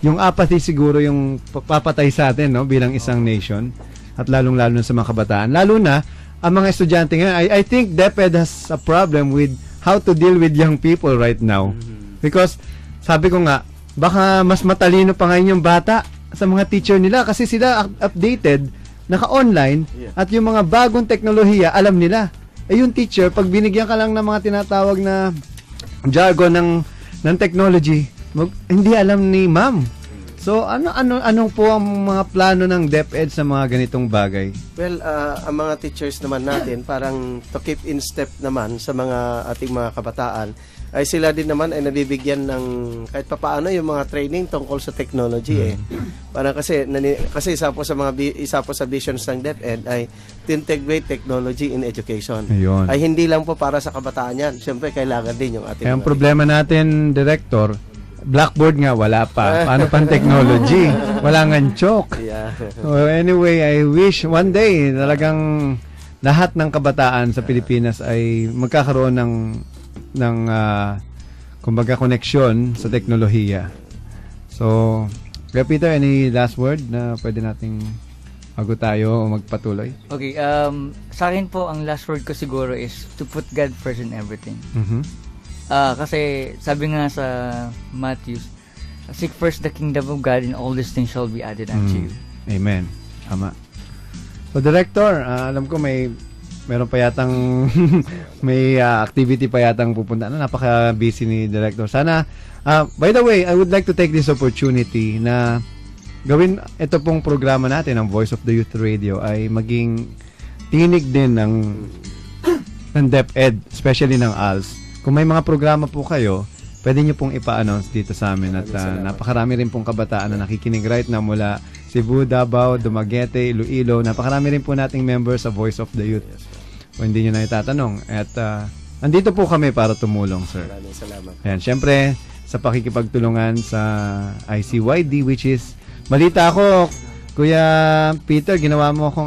Yung apathy siguro yung papatay sa atin, no, bilang isang nation. at lalong-lalo na sa mga kabataan. Lalo na, ang mga estudyante ngayon, I think DepEd has a problem with how to deal with young people right now. Because, sabi ko nga, baka mas matalino pa ngayon yung bata sa mga teacher nila kasi sila updated, naka-online, at yung mga bagong teknolohiya, alam nila. Yung teacher, pag binigyan ka lang ng mga tinatawag na jargon ng technology, hindi alam ni ma'am. So, anong po ang mga plano ng DepEd sa mga ganitong bagay? Well, ang mga teachers naman natin, parang to keep in step naman sa mga ating mga kabataan, ay sila din naman ay nabibigyan ng kahit papaano yung mga training tungkol sa technology Parang kasi isa po sa visions ng DepEd ay to integrate technology in education. Ayun. Ay hindi lang po para sa kabataan yan. Siyempre, kailangan din yung ating Ang problema natin, Director, Blackboard nga, wala pa. Paano pang technology? Wala nga chok. Yeah. So anyway, I wish one day talagang lahat ng kabataan sa Pilipinas ay magkakaroon ng kumbaga koneksyon sa teknolohiya. So, Kuya Peter, any last word na pwede nating bago tayo magpatuloy? Okay, sa akin po, ang last word ko siguro is to put God first in everything. Kasi sabi nga sa Matthew, seek first the kingdom of God and all these things shall be added unto you. Amen. Tama. So, Director, alam ko meron pa yatang may activity pa yatang pupunta. Napaka-busy ni Director. Sana, by the way, I would like to take this opportunity na gawin ito pong programa natin, ang Voice of the Youth Radio, ay maging tinig din ng DepEd, especially ng ALS. Kung may mga programa po kayo, pwede nyo pong ipa-announce dito sa amin at napakarami rin pong kabataan na nakikinig right na mula Cebu, Davao, Dumaguete, Iloilo. Napakarami rin po nating members sa Voice of the Youth. Kung hindi nyo na itatanong. At andito po kami para tumulong, sir. Maraming salamat. Ayan, syempre, sa pakikipagtulungan sa ICYD, which is, balita ako, Kuya Peter, ginawa mo akong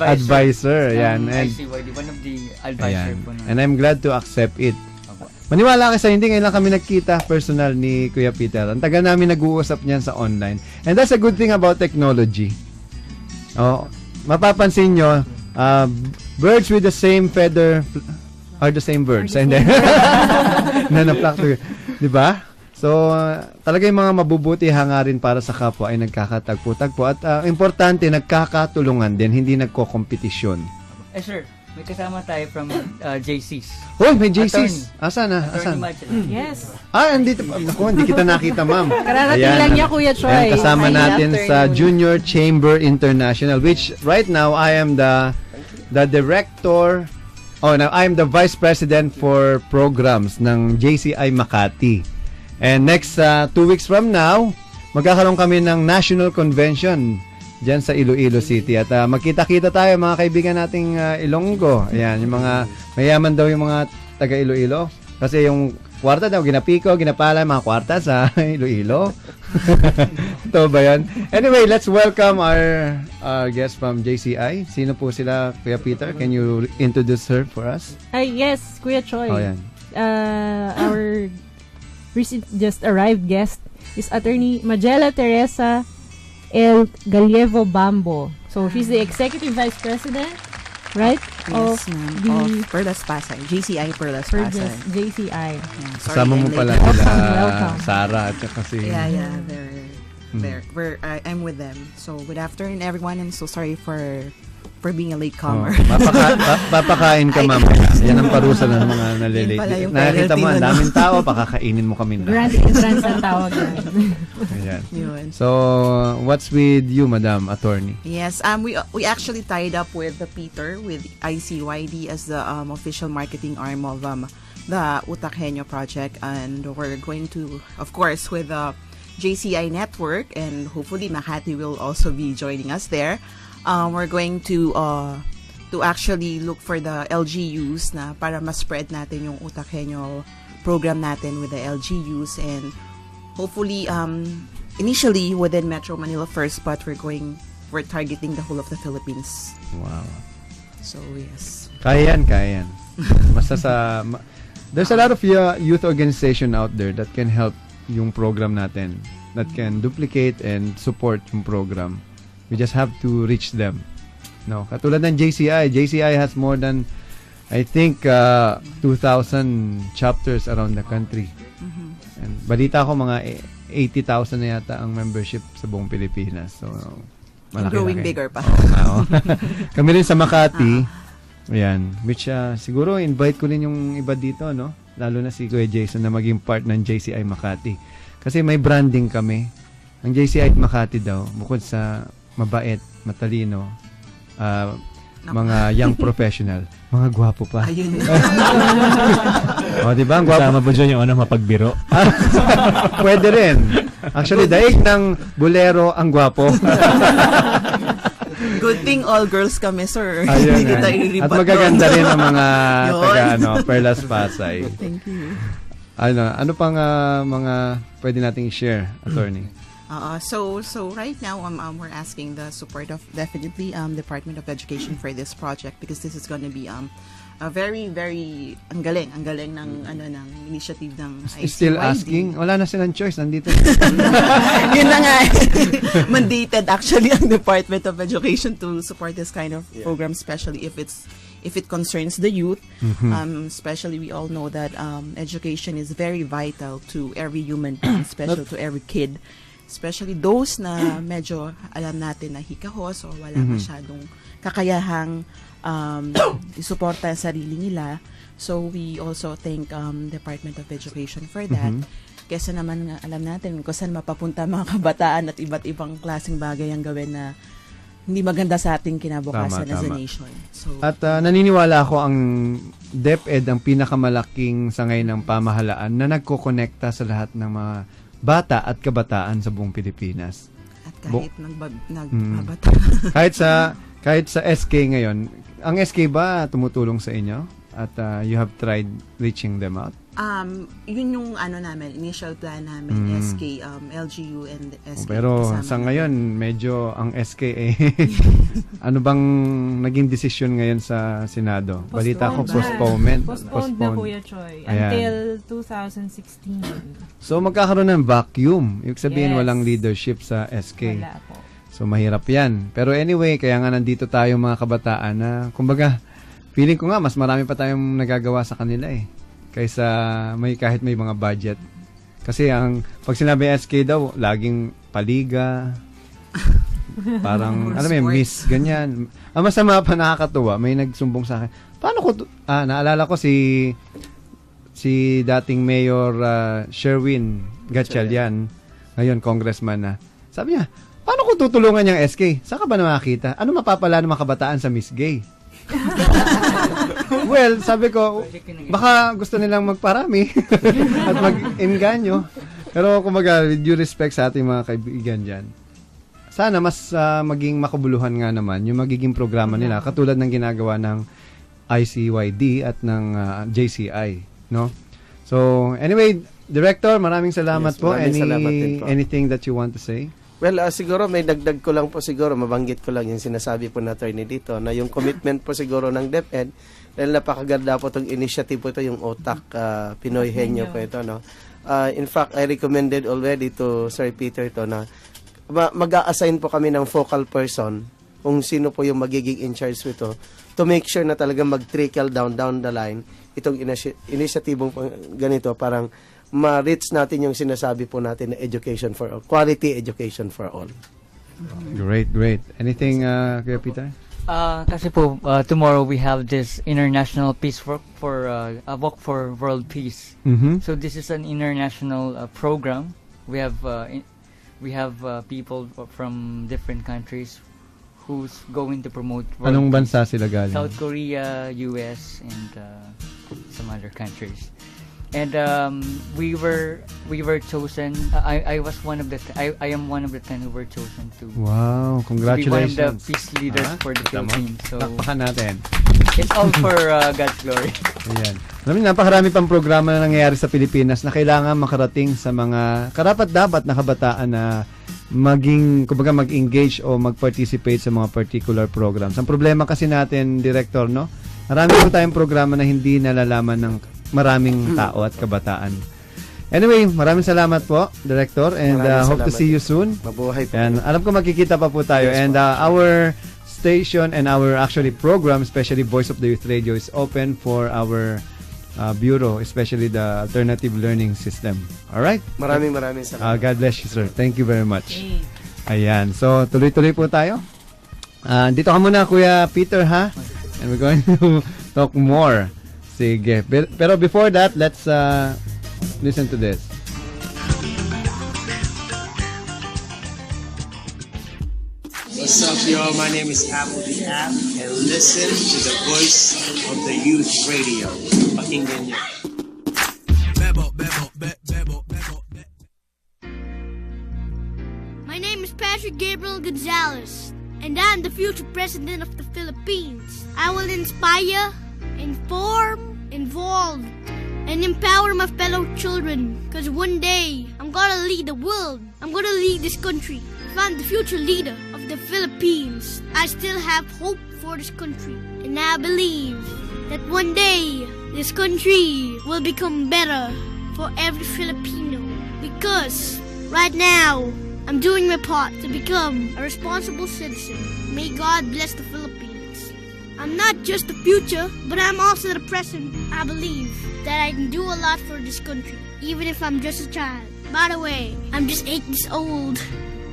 advisor. Ayan. ICYD, one of the advisor po. And I'm glad to accept it. Maniwala ka sa hindi, ngayon lang kami nagkita personal ni Kuya Peter. Ang tagal namin nag-uusap niyan sa online. And that's a good thing about technology. Mapapansin nyo, birds with the same feather are the same birds. And then, diba? So, talaga yung mga mabubuti hangarin para sa kapwa ay nagkakatagpo-tagpo. At importante, nagkakatulungan din, hindi nagko-kompetisyon. Sir, may kasama tayo from JC's. Oh, may JC's. Asan na? Asan? Yes. Andito. Ako, hindi kita nakita, ma'am. Kararating lang niya, Kuya Troy. Ayan, kasama natin sa Junior Chamber International, which right now, I am the director, now I am the Vice President for Programs ng JCI Makati. And next 2 weeks from now, magkakaroon kami ng National Convention dyan sa Iloilo City. At magkita-kita tayo mga kaibigan nating Ilonggo. Ayan, yung mga mayaman daw yung mga taga Iloilo. Kasi yung kwarta daw, ginapiko, ginapala mga kwarta sa Iloilo. Ito ba yan? Anyway, let's welcome our guest from JCI. Sino po sila, Kuya Peter? Can you introduce her for us? Yes, Kuya Troy. Oh, yan. Our recent just arrived guest is Attorney Magela Teresa El Gallevo Bambo. So she's the Executive Vice President, right? Yes, of Perlas Pasay. JCI Perlas Pasay. JCI. Kasama mo pala sila Sarah at kasi Yeah, they're I'm with them. So good afternoon everyone, and so sorry for being a late comer. Papakain ka mamaya. Yan ang parusa ng mga nalilate. Nakikita mo, ang daming tao, pakakainin mo kami. Grand entrance ang tawag. Ayan. So, what's with you, Madam Attorney? Yes, we actually tied up with Peter with ICYD as the official marketing arm of the Utakhenyo project, and we're going to, of course, with the JCI network, and hopefully Makati will also be joining us there. We're going to actually look for the LGUs na para ma-spread natin yung Utakhenyo program natin with the LGUs, and hopefully initially within Metro Manila first, but we're targeting the whole of the Philippines. Wow. So yes. Kaya yan. Basta there's a lot of youth organization out there that can help yung program natin, that can duplicate and support yung program. We just have to reach them. No, katulad ng JCI. JCI has more than, I think, 2,000 chapters around the country. And balita ko mga 80,000 na yata ang membership sa buong Pilipinas. So, malaki. Growing bigger pa. Kami rin sa Makati. Ayan. Which siguro invite ko rin yung iba dito, no? Lalo na si Kuya Jason na maging part ng JCI Makati. Kasi may branding kami. Ang JCI Makati daw, bukod sa mabait, matalino, mga young professional, mga gwapo pa. Ayun. O, diba? Ang gwapo. Kasama po dyan yung mapagbiro. Pwede rin. Actually, daig ng bolero ang gwapo. Good thing all girls kami, sir. Ayun, Hindi tayo iribat at magaganda doon. rin ang mga Yun. Perlas Pasay. Thank you. Ano pang mga pwede nating i-share, attorney? So right now we're asking the support of definitely Department of Education for this project because this is going to be a very ang galing ng ng initiative ng ICYD. Still asking? Wala na silang choice, nandito. Yun na nga. Mandated actually ang Department of Education to support this kind of program, especially if it concerns the youth. Especially we all know that education is very vital to every human being, especially to every kid. Especially those na medyo alam natin na hikahos o wala masyadong kakayahang isuporta ang sarili nila. So we also thank Department of Education for that. Kesa naman alam natin kung saan mapapunta mga kabataan at iba't ibang klaseng bagay ang gawin na hindi maganda sa ating kinabukasan as a nation. So, at naniniwala ako ang DepEd ang pinakamalaking sangay ng pamahalaan na nagkokonekta sa lahat ng mga bata at kabataan sa buong Pilipinas. At kahit nagbabata. kahit sa SK ngayon, ang SK ba tumutulong sa inyo? At you have tried reaching them out? Yun yung namin, initial plan namin, SK, LGU and SK. Pero sa ngayon, medyo ang SK ano bang naging desisyon ngayon sa Senado? Balita ko postponement. Postponed na, Kuya Choi. Until 2016. So magkakaroon ng vacuum. Ibig sabihin walang leadership sa SK. Wala po. So mahirap yan. Pero anyway, kaya nga nandito tayo mga kabataan na, kumbaga, feeling ko nga mas marami pa tayong nagagawa sa kanila kaysa kahit may mga budget. Kasi pag sinabi SK daw, laging paliga, parang, alam mo miss, ganyan. Ang masama pa, nakakatuwa, may nagsumbong sa akin. Paano ko, naalala ko si dating Mayor Sherwin Gatchalian, ngayon congressman na. Sabi niya, paano ko tutulungan yung SK? Saan ka ba nakakita? Ano mapapala ng mga kabataan sa Miss Gay? Well, sabi ko, baka gusto nilang magparami at mag-enganyo. Pero kumbaga, with due respect sa ating mga kaibigan dyan, sana mas maging makabuluhan nga naman yung magiging programa nila, katulad ng ginagawa ng ICYD at ng JCI. No? So, anyway, Director, maraming salamat po. Salamat din po. Anything that you want to say? Well, siguro may dagdag ko lang po siguro, mabanggit ko lang yung sinasabi po na attorney dito, na yung commitment po siguro ng DepEd, dahil napakaganda po itong initiative po ito, yung OTAK Pinoy Henyo po ito, no? In fact, I recommended already to Sir Peter ito na mag-a-assign po kami ng focal person kung sino po yung magiging in charge ito to make sure na talagang mag-trickle down the line itong initiative ganito, parang ma-reach natin yung sinasabi po natin na education for all, quality education for all. Great. Anything, Kuya Peter? Kasi po, tomorrow we have this international peace walk for a walk for world peace. So this is an international program. We have people from different countries who's going to promote world Anong peace. bansa sila galing? South Korea, US, and some other countries. And we were chosen. I was one of the. I am one of the 10 who were chosen to. Wow! Congratulations! To be one of the peace leaders for the Philippines. So takpakan natin. It's all for God's glory. Ayan. Napakarami pang programa na nangyayari sa Pilipinas na kailangan makarating sa mga karapat-dapat na kabataan na mag-engage o mag-participate sa mga particular programs. Ang problema kasi natin, Director, no? Marami po tayong programa na hindi nalalaman ng maraming tao at kabataan. Anyway, maraming salamat po, Director, and hope to see you soon. Mabuhay po. And alam ko magkikita pa po tayo. Yes, and our station and our actually program, especially Voice of the Youth Radio, is open for our bureau, especially the Alternative Learning System. Alright? Maraming salamat. God bless you, sir. Thank you very much. Ayan. So, tuloy-tuloy po tayo. Dito ka muna, Kuya Peter, ha? And we're going to talk more. Sige. Pero before that, let's listen to this. What's up, y'all? My name is Apple the App, and listen to the Voice of the Youth Radio. Pakinggan niyo. My name is Patrick Gabriel Gonzalez, and I'm the future president of the Philippines. I will inspire, inform, involve, and empower my fellow children, because one day I'm gonna lead the world. I'm gonna lead this country. If I'm the future leader of the Philippines, I still have hope for this country, and I believe that one day this country will become better for every Filipino, because right now I'm doing my part to become a responsible citizen. May God bless the Philippines. I'm not just the future, but I'm also the present. I believe that I can do a lot for this country, even if I'm just a child. By the way, I'm just 8 years old.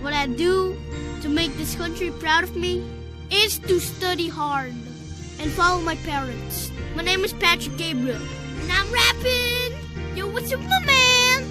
What I do to make this country proud of me is to study hard and follow my parents. My name is Patrick Gabriel, and I'm rapping. Yo, what's up, my man?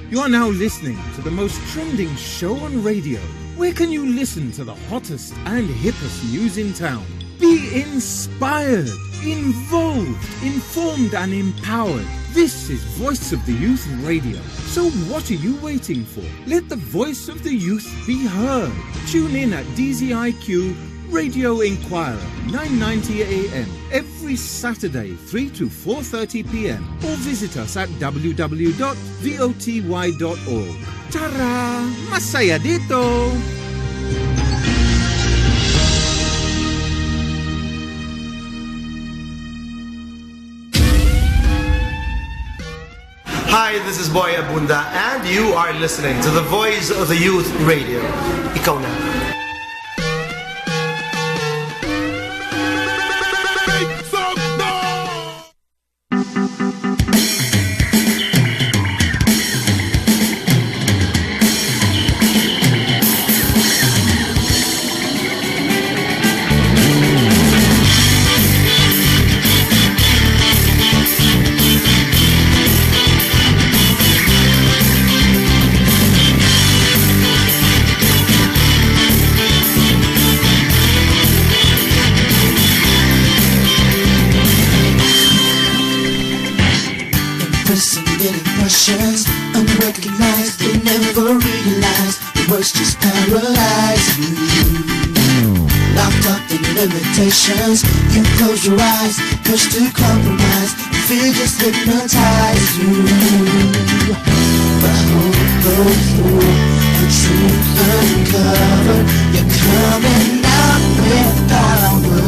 You are now listening to the most trending show on radio. Where can you listen to the hottest and hippest news in town? Be inspired, involved, informed and empowered. This is Voice of the Youth Radio. So what are you waiting for? Let the voice of the youth be heard. Tune in at DZIQ Radio Inquirer, 9:90 AM, every Saturday, 3 to 4:30 PM, or visit us at www.voty.org. Tara! Masaya dito! Hi, this is Boy Abunda, and you are listening to the Voice of the Youth Radio. Ikaw na. Unrecognized, they never realized the words just paralyze you. Locked up in limitations, you close your eyes, push to compromise, fear just hypnotize you. But hope goes through, the truth uncovered, you're coming out with power.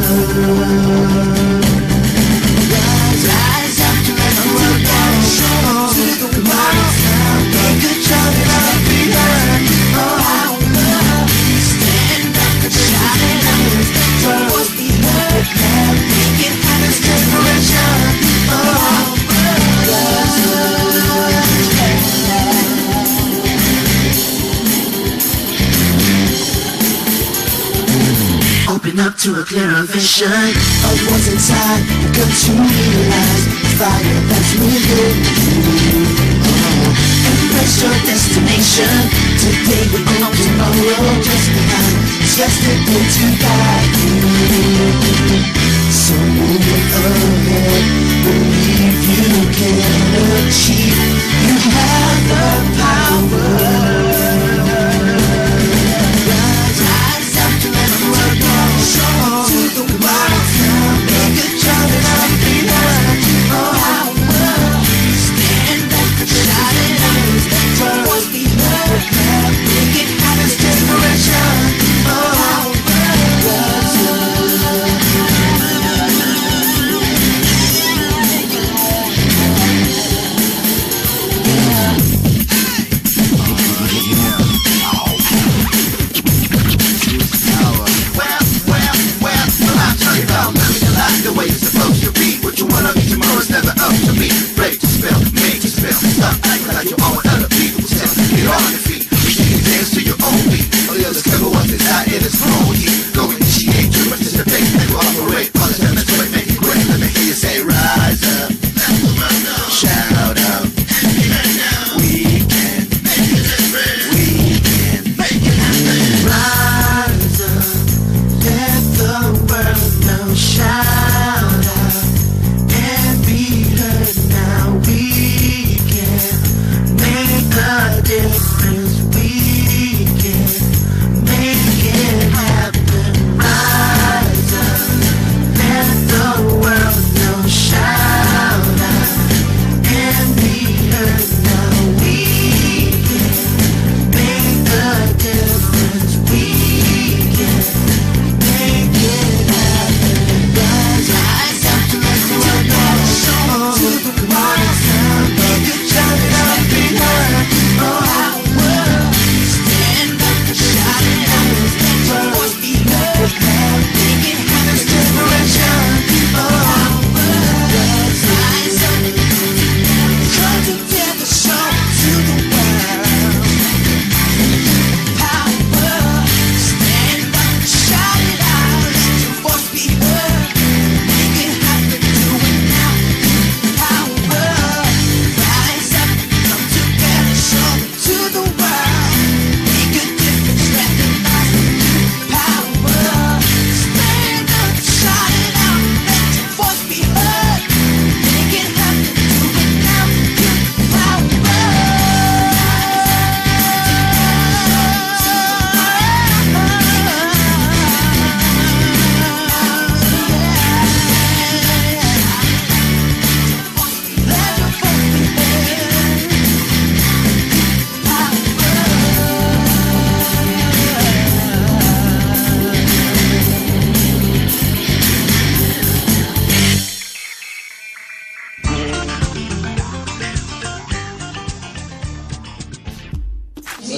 Rise up to let the world down, show to the world. Make a job and I'll be heard. Oh, I will stand up and shout it out. Voice be heard. Make it happen, generation. Oh, I will. Open up to a clearer vision of what's inside. Come to realize the fire that's within you. Embrace your destination. Today we own tomorrow just behind. It's yesterday to guide you. So move ahead. Believe you can achieve. You have the power. Rise up to let the world know. Show to the world. Make a job and I'll be heard. Oh, I will stand up and shout it out. Voice be heard. Make it happen, generation. Oh, I will.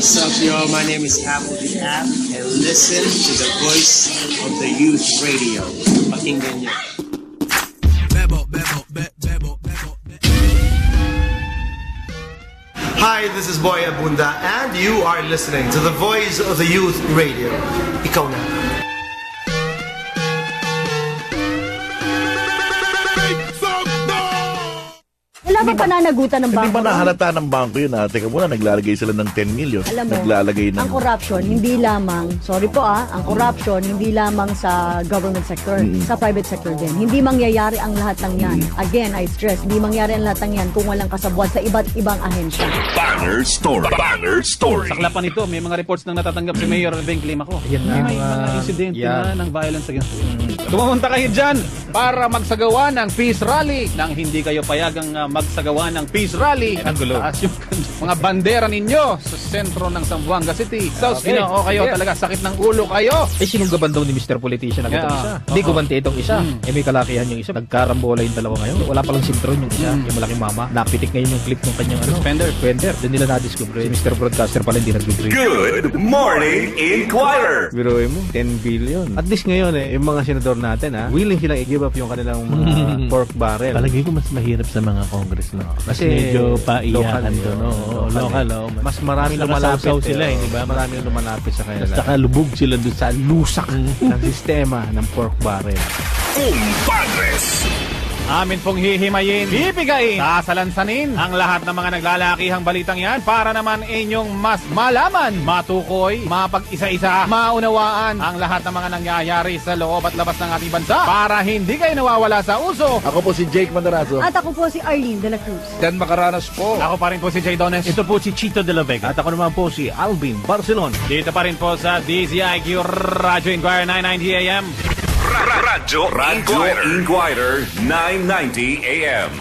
What's up, y'all? My name is Apple the App, and listen to the Voice of the Youth Radio. Pakinggan niyo. Hi, this is Boy Abunda, and you are listening to the Voice of the Youth Radio. Ikaw na. Wala ba pananagutan ng bangko? Hindi ba nahalata ng bangko yun? Teka muna, naglalagay sila ng 10 million. Alam mo, naglalagay ng... ang corruption, hindi lamang, ang corruption, hindi lamang sa government sector, sa private sector din. Hindi mangyayari ang lahat ng yan. Again, I stress, hindi mangyayari ang lahat ng yan kung walang kasabwat sa iba't ibang ahensya. Banger Story. Banger Story. Sa klapan ito, may mga reports nang natatanggap si Mayor Beng Climaco. May mga incident na ng violence against women. Tumamunta kayo dyan para magsagawa ng peace rally nang hindi kayo payagang magsagawa ng peace rally. At taas yung mga bandera ninyo sa sentro ng Zamboanga City. So, ginoo kayo talaga, sakit ng ulo kayo. Sinunggaban daw ni Mr. Politician agad ang isa. Hindi gumanti itong isa. May kalakihan yung isa. Nagkarambola yung dalawa ngayon. Wala palang sintron yung isa. Yung malaking mama. Napitik ngayon yung clip ng kanyang Suspender. Doon nila na-discover. Si Mr. Broadcaster pala hindi nag-agree. Good Morning Inquirer. Biruin mo, 10 billion. At least ngayon yung mga senador natin willing silang i-give up yung kanilang mga pork barrel. Palagi ko mas mahirap sa mga congressman. Kasi medyo paiyakan doon. Local. Mas maraming lumalapit sila, di ba? Maraming lumalapit sa kanila. Basta kalubog sila doon sa lusak ng sistema ng pork barrel. Compadres. Amin pong hihimayin, bibigayin, sasalansanin ang lahat ng mga naglalakihang balitang yan para naman inyong mas malaman, matukoy, mapag-isa-isa, maunawaan ang lahat ng mga nangyayari sa loob at labas ng ating bansa para hindi kayo nawawala sa uso. Ako po si Jake Mandarazo. At ako po si Arlene de la Cruz. Dan Macaranas po. Ako pa rin po si Jay Dones. Ito po si Chito de la Vega. At ako naman po si Alvin Barcelon. Dito pa rin po sa DZIQ Radyo Inquirer 990 AM. Radyo Inquirer 990 AM.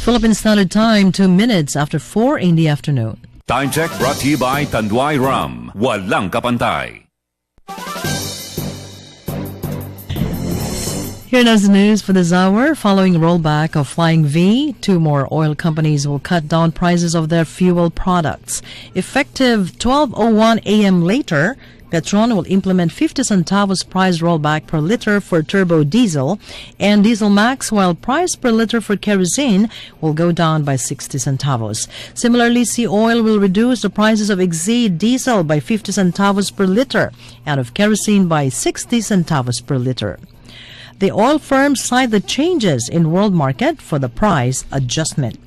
Philippine Standard Time, 2 minutes after 4 in the afternoon. Time check brought to you by Tanduay Rum. Walang kapantay. Here now is the news for this hour. Following rollback of Flying V, 2 more oil companies will cut down prices of their fuel products. Effective 12:01 a.m. later, Petron will implement 50 centavos price rollback per liter for turbo diesel and Diesel Max, while price per liter for kerosene will go down by 60 centavos. Similarly, Sea Oil will reduce the prices of Exceed diesel by 50 centavos per liter and of kerosene by 60 centavos per liter. The oil firms cite the changes in world market for the price adjustment.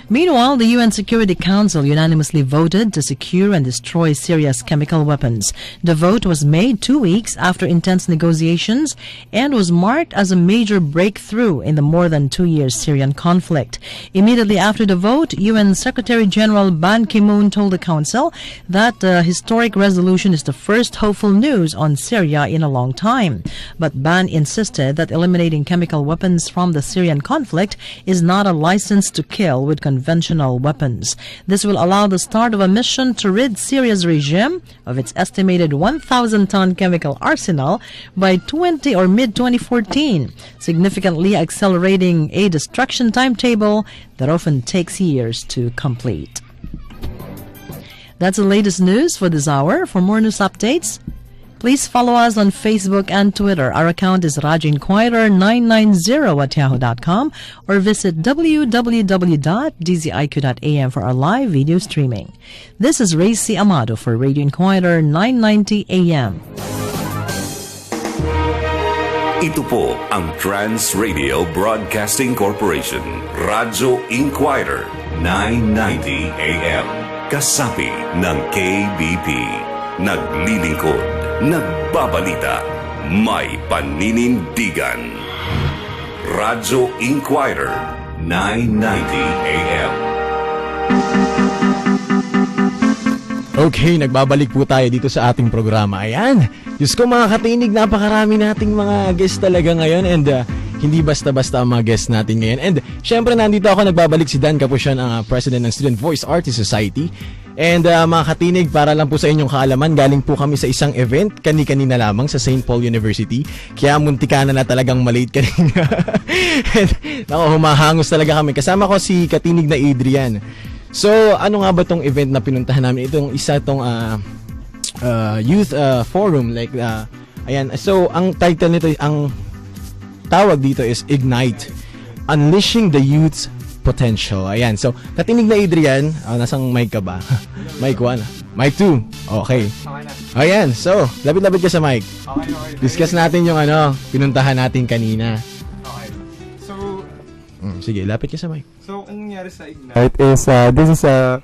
Meanwhile, the UN Security Council unanimously voted to secure and destroy Syria's chemical weapons. The vote was made 2 weeks after intense negotiations and was marked as a major breakthrough in the more than 2-year Syrian conflict. Immediately after the vote, UN Secretary-General Ban Ki-moon told the Council that the historic resolution is the first hopeful news on Syria in a long time. But Ban insisted that eliminating chemical weapons from the Syrian conflict is not a license to kill with conventional weapons. This will allow the start of a mission to rid Syria's regime of its estimated 1,000-ton chemical arsenal by mid-2014, significantly accelerating a destruction timetable that often takes years to complete. That's the latest news for this hour. For more news updates, please follow us on Facebook and Twitter. Our account is RadyoInquirer990@yahoo.com or visit www.dziq.am for our live video streaming. This is Racy Amado for Radio Inquirer 990 AM. Ito po ang Trans Radio Broadcasting Corporation. Radyo Inquirer 990 AM. Kasapi ng KBP. Naglilingkod. Nagbabalita, may paninindigan. Radyo Inquirer, 990 AM. Okay, nagbabalik po tayo dito sa ating programa. Ayan, Diyos ko mga katinig, napakarami nating mga guests talaga ngayon and hindi basta-basta ang mga guests natin ngayon. And syempre nandito ako, nagbabalik si Dan Capucion, ang President ng Student Voice Artist Society. And mga katinig, para lang po sa inyong kaalaman, galing po kami sa isang event kani-kanina lamang sa St. Paul University. Kaya muntikana na talagang malate kanina. And, humahangos talaga kami. Kasama ko si katinig na Adrian. So, ano nga ba tong event na pinuntahan namin? Itong isa tong youth forum. Like, ayan. So, ang title nito, ang tawag dito is Ignite. Unleashing the Youth's Potential. Ayan. So, katinig na Adrian. Nasang mic ka ba? Mic 1. Mic 2. Okay. Ayan. So, lapit-lapit ka sa mic. Okay. Discuss natin yung pinuntahan natin kanina. Okay. So, sige, lapit ka sa mic. So, ang nangyari sa Ignite is, this is a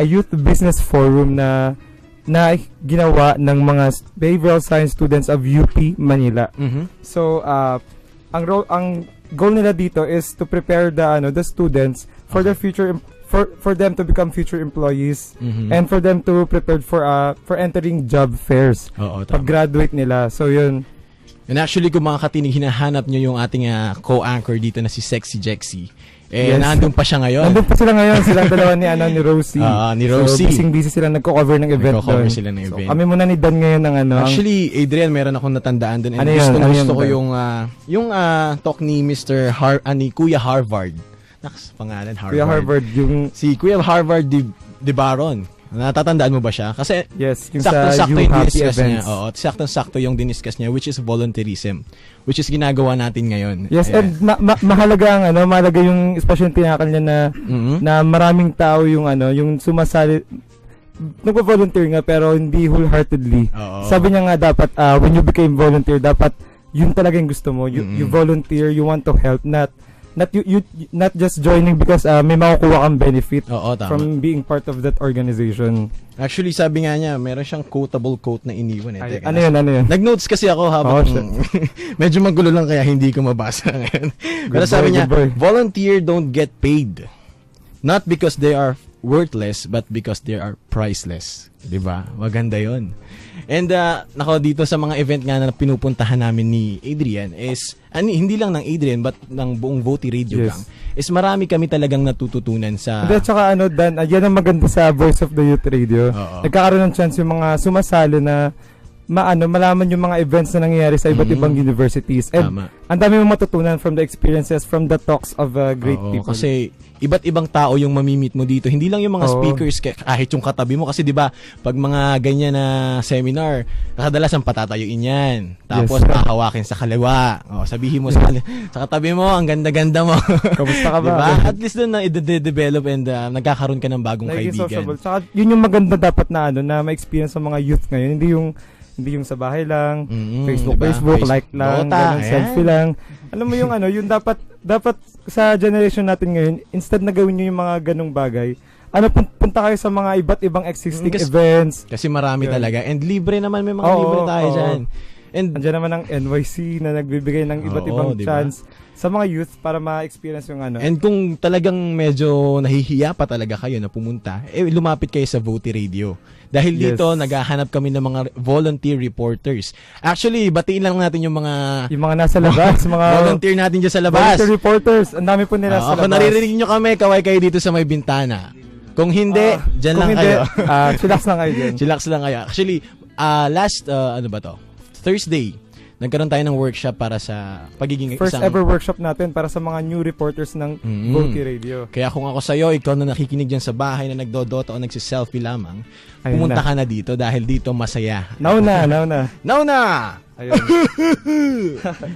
youth business forum na ginawa ng mga behavioral science students of UP Manila. So, ang goal nila dito is to prepare the students for their future, for them to become future employees, and for them to prepare for entering job fairs pag graduate nila. So yun. And actually, kung mga katinig, hinahanap nyo yung ating co-anchor dito na si Sexy Jexy. Yes. Nandun pa siya ngayon. Nandun pa sila ngayon. Silang dalawa ni Rosie. Ni Rosie. So, busy sila nagko-cover ng event doon. Sila ng event. So, kami muna ni Dan ngayon ng Actually, Adrian, meron akong natandaan doon. And gusto ko yung talk ni Mr. ni Kuya Harvard. Naks, pangalan, Harvard. Kuya Harvard, si Kuya Harvard de Baron. Natatandaan mo ba siya? Kasi yes, yung saktong-sakto sa yung Happy diniscuss Events. niya. Oo, saktong-sakto yung diniscuss niya, which is volunteerism, which is ginagawa natin ngayon. Yes, and mahalaga mahalaga yung especially tinakal niya na maraming tao yung sumasali, nagvo-volunteer nga pero hindi wholeheartedly. Sabi niya nga dapat when you became volunteer, dapat yun talaga yung gusto mo. You volunteer, you want to help, not just joining because may makukuha kang benefit from being part of that organization. Actually, sabi nga niya, meron siyang quotable quote na iniwan. Ano yun? Nag-notes kasi ako habang medyo magulo lang kaya hindi ko mabasa ngayon. Pero sabi niya, volunteer don't get paid. Not because they are worthless, but because they are priceless. Diba? Maganda yun. And dito sa mga event nga na pinupuntahan namin ni Adrian is, hindi lang ng Adrian but ng buong Voti Radio Gang, is marami kami talagang natututunan sa... At saka Dan, yan ang maganda sa Voice of the Youth Radio. Nagkakaroon ng chance yung mga sumasali na malaman yung mga events na nangyayari sa iba't ibang universities. And ang dami mong matutunan from the experiences, from the talks of great people. Kasi iba't ibang tao yung mamimit mo dito. Hindi lang yung mga speakers, kahit yung katabi mo. Kasi 'di ba, pag mga ganyan na seminar, kadalasan patatayuin yan. Tapos hahawakin sa kaliwa. Sabihin mo sa katabi mo, ang ganda-ganda mo. Kamusta ka ba? Diba? At least doon na i-develop and nagkakaroon ka ng bagong kaibigan. Saka yun yung maganda dapat na ma-experience sa mga youth ngayon. Hindi yung sa bahay lang, Facebook, like lang, selfie lang. Alam mo yung yung dapat sa generation natin ngayon, instead na gawin nyo yung mga ganong bagay, punta kayo sa mga iba't ibang existing events. Kasi marami talaga. And libre naman, may mga libre tayo dyan. And andyan naman ang NYC na nagbibigay ng iba't ibang chance sa mga youth para ma-experience yung And kung talagang medyo nahihiya pa talaga kayo na pumunta, lumapit kayo sa Voti Radio. Dahil dito, naghahanap kami ng mga volunteer reporters. Actually, batiin lang natin yung mga nasa labas, mga volunteer natin dyan sa labas. Volunteer reporters, ang dami po nila sa labas. Kung naririnig nyo kami, kaway kayo dito sa may bintana. Kung hindi, dyan lang kayo. Chillax lang kayo dyan. Chillax lang kayo. Actually, last, Thursday, nagkaroon tayo ng workshop para sa pagiging first ever workshop natin para sa mga new reporters ng Voti Radio. Kaya kung ako sa'yo, ikaw na nakikinig dyan sa bahay na nagdodota o nagsiselfie lamang, pumunta ka na dito dahil dito masaya. Now na! Ayun.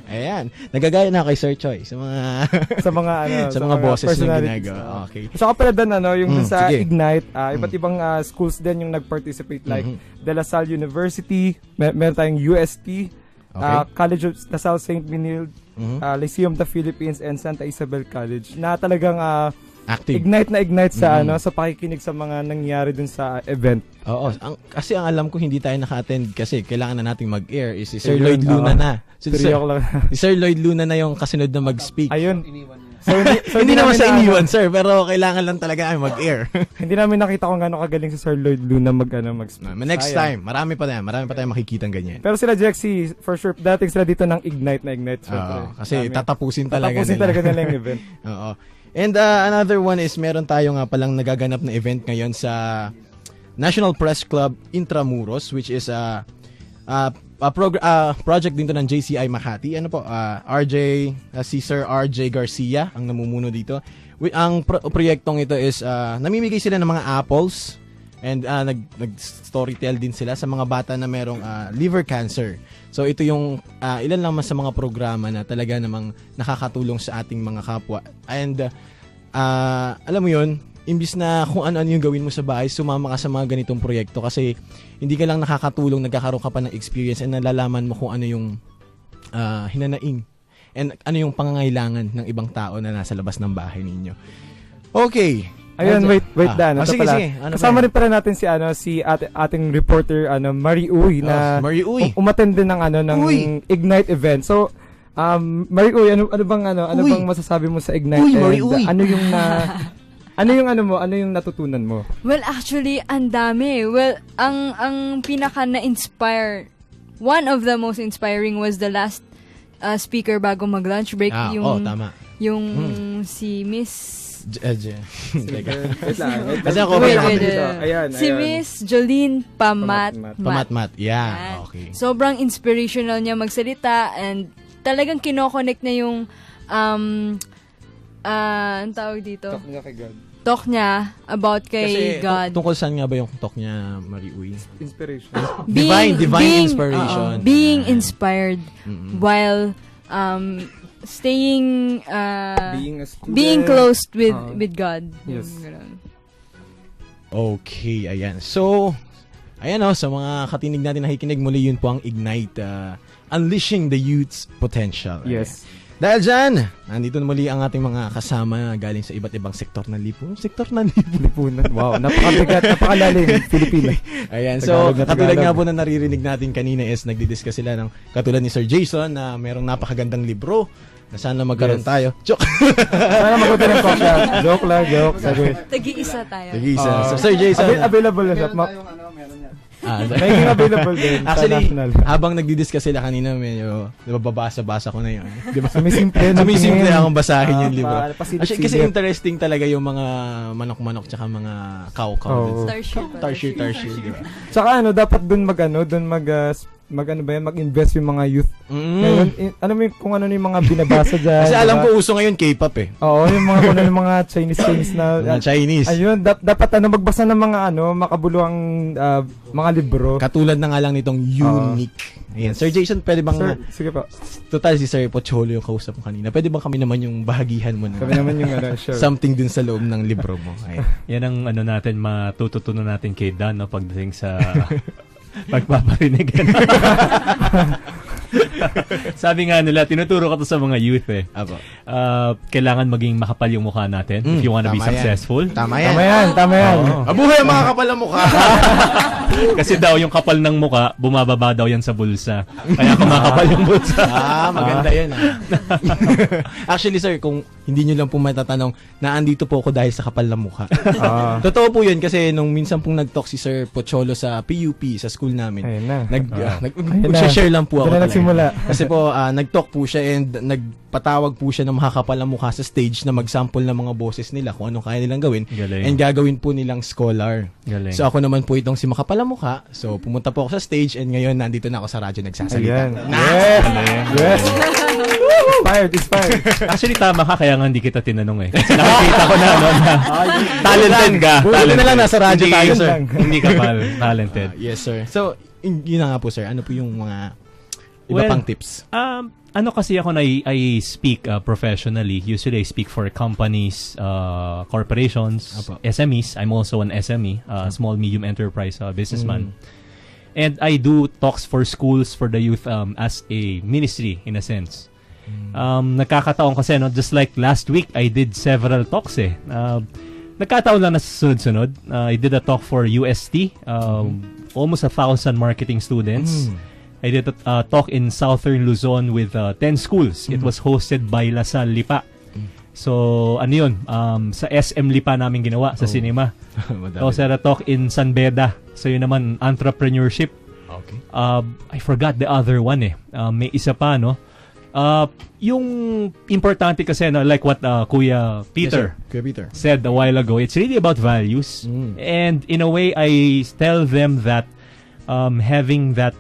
Ayan. Nagagaya na kay Sir Choi sa mga boses na ginagawa. Okay. Saka pala Dan, yung sa Ignite, iba't ibang schools din yung nag-participate like De La Salle University, meron tayong UST, College of La Salle St. Benilde, Lyceum of the Philippines, and Santa Isabel College na talagang active. Ignite sa sa pakikinig sa mga nangyari dun sa event. Oo, kasi ang alam ko hindi tayo naka-attend kasi kailangan na nating mag-air is si Sir Lloyd Luna na. Si Sir Lloyd Luna na yung kasunod na mag-speak. Ayun. So hindi naman sa iniwan, sir, pero kailangan lang talaga ay mag-air. Hindi namin nakita kung gaano kagaling si Sir Lloyd Luna mag-speak. Next time, marami pa tayong makikitang ganyan. Pero sila Jexy, for sure, dating sila dito ng Ignite. Kasi tatapusin talaga nila yung event. Oo. And another one is meron tayo nga palang nagaganap na event ngayon sa National Press Club Intramuros, which is project din to ng JCI Makati. Ano po, si Sir RJ Garcia ang namumuno dito. Ang proyektong ito is namimigay sila ng mga apples and nag-storytell din sila sa mga bata na merong liver cancer. So ito yung ilan lang sa mga programa na talaga namang nakakatulong sa ating mga kapwa. And alam mo yun, imbis na kung ano-ano yung gawin mo sa bahay, sumama ka sa mga ganitong proyekto kasi hindi ka lang nakakatulong, nagkakaroon ka pa ng experience and nalalaman mo kung ano yung hinanaing and ano yung pangangailangan ng ibang tao na nasa labas ng bahay ninyo. Okay. Ayun, wait Dan. Sige. Ano kasama rin pala natin si ating reporter Marie Uy na umattend din ng Ignite event. So, Marie Uy, ano bang masasabi mo sa Ignite? Marie Uy. Ano yung natutunan mo? Well, actually, ang dami. Well, ang pinaka na-inspire, one of the most inspiring was the last speaker bago mag-lunch break. Tama. Yung si Miss... Kasi ako si Miss Jolene Pamatmat. Yeah, okay. Sobrang inspirational niya magsalita and talagang kinoconnect na yung ang tawag dito? Talk niya kay God. Talk niya about kay God. Tungkol saan nga ba yung talk niya, Marie Uy? Inspiration. Divine inspiration. Being inspired while staying being close with God. Yes. Okay, ayan. So, ayan sa mga katinig natin nakikinig muli, yun po ang Ignite, Unleashing the Youth's Potential. Yes. Dahil dyan, nandito na muli ang ating mga kasama galing sa iba't ibang sektor ng lipunan. Wow, napakabigat, napakalalim, Pilipino. Ayan, so katulad nga po na naririnig natin kanina is nagdi-discuss sila ng katulad ni Sir Jason na merong napakagandang libro na sana magkaroon tayo. Joke! Sana magkaroon ng kopya. Joke lang. Tagi-isa tayo. So Sir Jason. Available na siya. Making available din. Actually, habang nagdi-discuss sila kanina, medyo babasa-basa ko na yun. Diba? Sumisimple akong basahin yung libro. Actually, kasi interesting talaga yung mga manok-manok tsaka mga cow-cow. Tarsier. Diba? Tsaka dapat dun mag-invest yung mga youth. Ngayon, kung ano yung mga binabasa dyan. Kasi alam ko uso ngayon K-pop eh. Oo, yung mga Chinese na. Chinese. Ayun, dapat magbasa ng mga makabuluhang mga libro. Katulad na nga lang nitong Unique. Ayan. Sir Jason, pwede bang... Sige po. Total si Sir Pocholo yung kausap mo kanina. Pwede bang kami naman yung bahagihan mo na? Kami naman yung sure. Something dun sa loob ng libro mo. Ayan. Yan ang natin, matututunan natin kay Dan pagdating sa... pagpaparinig. Sabi nga nila, tinuturo ko to sa mga youth kailangan maging makapal yung mukha natin if you wanna be successful. Tama yan. Abuhay ang mga kapal ng mukha. Kasi daw yung kapal ng mukha, bumababa daw yan sa bulsa. Kaya kumakapal yung bulsa. Maganda yan. Actually sir, kung hindi nyo lang po matatanong, naandito po ako dahil sa kapal ng mukha. Totoo po yun kasi nung minsan pong nag-talk si Sir Pocholo sa PUP, sa school namin, nag-share lang po ako talaga. Kasi po, nag-talk po siya and nagpatawag po siya ng makakapal ng mukha sa stage na mag-sample ng mga boses nila kung anong kaya nilang gawin. Galing. And gagawin po nilang scholar. Galing. So ako naman po itong si makapal ng mukha. So pumunta po ako sa stage and ngayon nandito na ako sa radyo nagsasalita. Yes! Inspired. Actually tama ka, kaya nga hindi kita tinanong Kasi nakikita ko na talented ka. Buti na lang nasa radyo tayo, sir. Hindi ka talented. Yes, sir. So, yun na nga po, sir. Ano po yung mga iba pang tips? Kasi ako na I speak professionally. Usually I speak for companies, corporations, SMEs. I'm also an SME, small medium enterprise businessman. And I do talks for schools, for the youth as a ministry in a sense. Nagkakataon kasi just like last week I did several talks nagkataon lang na sunod-sunod. I did a talk for UST, almost 1,000 marketing students. I did a talk in Southern Luzon with 10 schools. It was hosted by Lasal Lipa. So, sa SM Lipa namin ginawa, sa cinema. Tapos a talk in San Beda. So, yun naman, entrepreneurship. Okay. I forgot the other one may isa pa, yung importante kasi like what Kuya Peter said a while ago, it's really about values. And in a way, I tell them that having that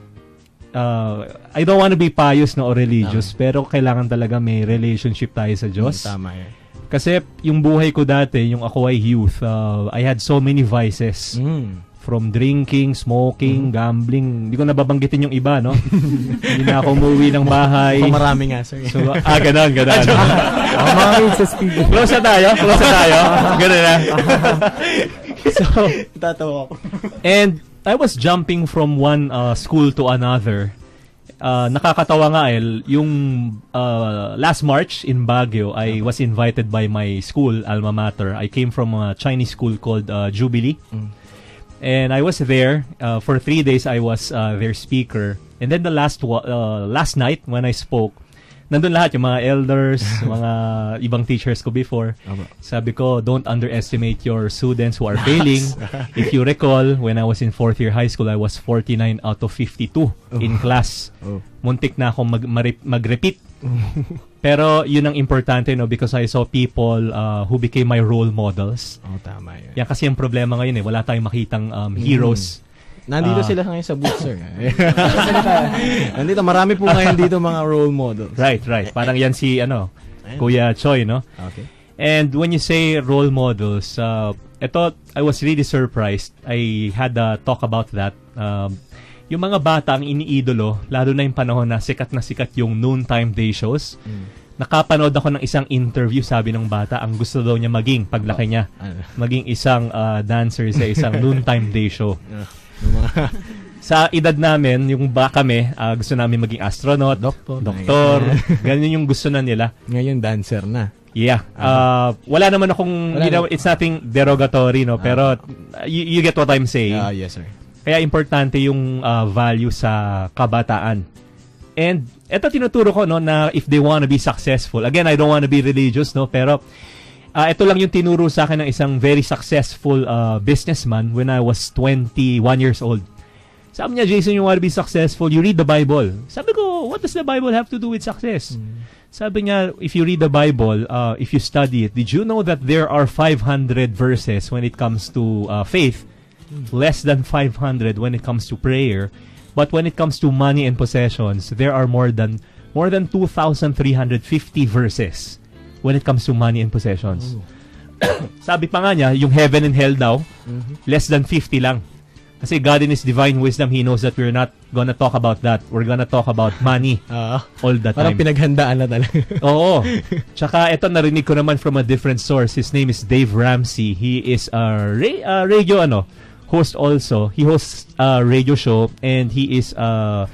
I don't want to be pious no, or religious, pero kailangan talaga may relationship tayo sa Diyos. Tama yan. Kasi yung buhay ko dati, yung ako ay youth, I had so many vices. From drinking, smoking, gambling. Hindi ko nababanggitin yung iba, no? Hindi na ako umuwi ng bahay. Marami nga, sir. So, ganon. Close na tayo. Ganon na. So, tatawa ako. And I was jumping from one school to another. Nakakatawa nga yung last March in Baguio, I was invited by my school, alma mater. I came from a Chinese school called Jubilee. And I was there for 3 days. I was their speaker. And then the last night when I spoke, nandun lahat yung mga elders, mga ibang teachers ko before. Sabi ko, don't underestimate your students who are failing. If you recall, when I was in 4th year high school, I was 49 out of 52 in class. Muntik na akong mag-repeat. Pero yun ang importante, no, because I saw people who became my role models. Tama yun. Yan kasi yung problema ngayon, wala tayong makitang heroes. Nandito sila ngayon sa booth, sir. Nandito, marami po ngayon dito mga role models. Right. Parang yan si Kuya Choi, no? Okay. And when you say role models, I was really surprised. I had a talk about that. Yung mga bata ang iniidolo, lalo na yung panahon na sikat yung noontime day shows. Nakapanood ako ng isang interview, sabi ng bata, ang gusto daw niya maging, paglaki niya, maging isang dancer sa isang noontime day show. Sa edad namin, yung kami, gusto namin maging astronaut, doktor, ganyan yung gusto na nila. Ngayon, dancer na. Yeah. Wala naman akong, it's nothing derogatory, no? Pero you get what I'm saying. Yes, sir. Kaya importante yung value sa kabataan. And eto tinuturo ko, no, na if they want to be successful. Again, I don't want to be religious, no, pero ito lang yung tinuro sa akin ng isang very successful businessman when I was 21 years old. Sabi niya, Jason, you want to be successful, you read the Bible. Sabi ko, what does the Bible have to do with success? Sabi niya, if you read the Bible, if you study it, did you know that there are 500 verses when it comes to faith? Less than 500 when it comes to prayer. But when it comes to money and possessions, there are more than 2,350 verses when it comes to money and possessions. Sabi pa nga niya, yung heaven and hell daw, less than 50 lang. Kasi God in His divine wisdom, He knows that we're not gonna talk about that. We're gonna talk about money all the time. Parang pinaghandaan na talaga. Oo. Tsaka ito narinig ko naman from a different source. His name is Dave Ramsey. He is a radio host also. He hosts a radio show and he is a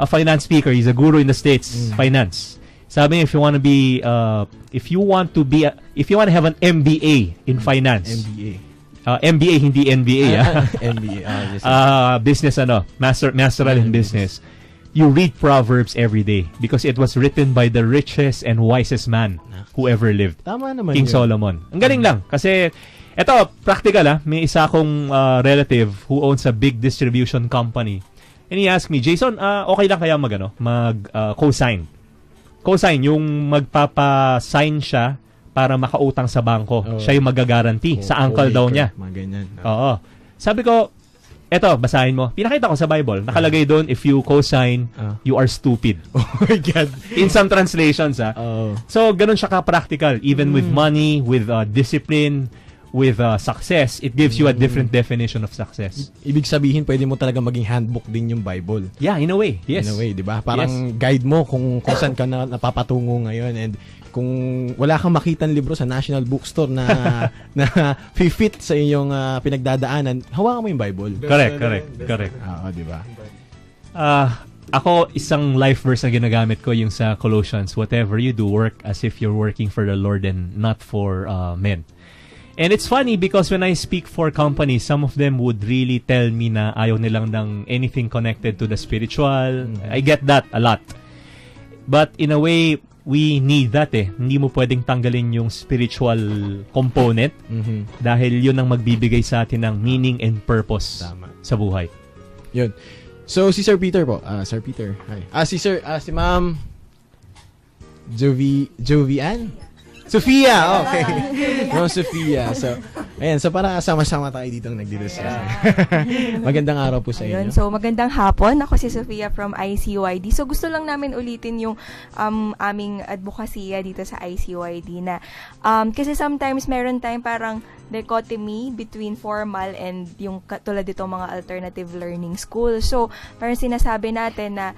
finance speaker. He's a guru in the States, finance. Sabi niya, if you want to have an MBA in finance. MBA, hindi NBA. MBA. Business, masteral in business. You read Proverbs every day because it was written by the richest and wisest man who ever lived. Tama naman King yun. Solomon. Ang galing lang kasi eto, practical may isa akong relative who owns a big distribution company. And he asked me, Jason, okay lang kaya co-sign? Co-sign, yung magpapa-sign siya para makautang sa bangko. Siya yung magagaranti sa uncle daw niya. Mga ganyan. Oo. Sabi ko, eto, basahin mo. Pinakita ko sa Bible. Nakalagay doon, if you co-sign, you are stupid. Oh my God. In some translations, So, ganun siya ka-practical. Even with money, with discipline, with success, it gives you a different definition of success. Ibig sabihin, pwede mo talaga maging handbook din yung Bible. Yeah, in a way. Yes. In a way, di ba? Parang guide mo kung saan ka na napapatungo ngayon. And kung wala kang makitang libro sa National Bookstore na fit sa iyong pinagdadaanan, hawakan mo yung Bible. Correct. Oo, di ba? Ako, isang life verse na ginagamit ko yung sa Colossians, whatever you do, work as if you're working for the Lord and not for men. And it's funny because when I speak for companies, some of them would really tell me na ayaw nilang ng anything connected to the spiritual. I get that a lot. But in a way, we need that Hindi mo pwedeng tanggalin yung spiritual component dahil yun ang magbibigay sa atin ng meaning and purpose sa buhay. Yun. So, si Sir Peter po. Sir Peter. Hi. Si Ma'am Jovian? Sophia, okay. No, Sophia. So, Ayan, so para sama-sama tayo dito nagdi-discuss. Magandang araw po sa Ayun, inyo. so magandang hapon. Ako si Sofia from ICYD. So gusto lang namin ulitin yung aming advokasya dito sa ICYD na kasi sometimes meron tayong parang dichotomy between formal and yung katulad dito mga alternative learning school. So parang sinasabi natin na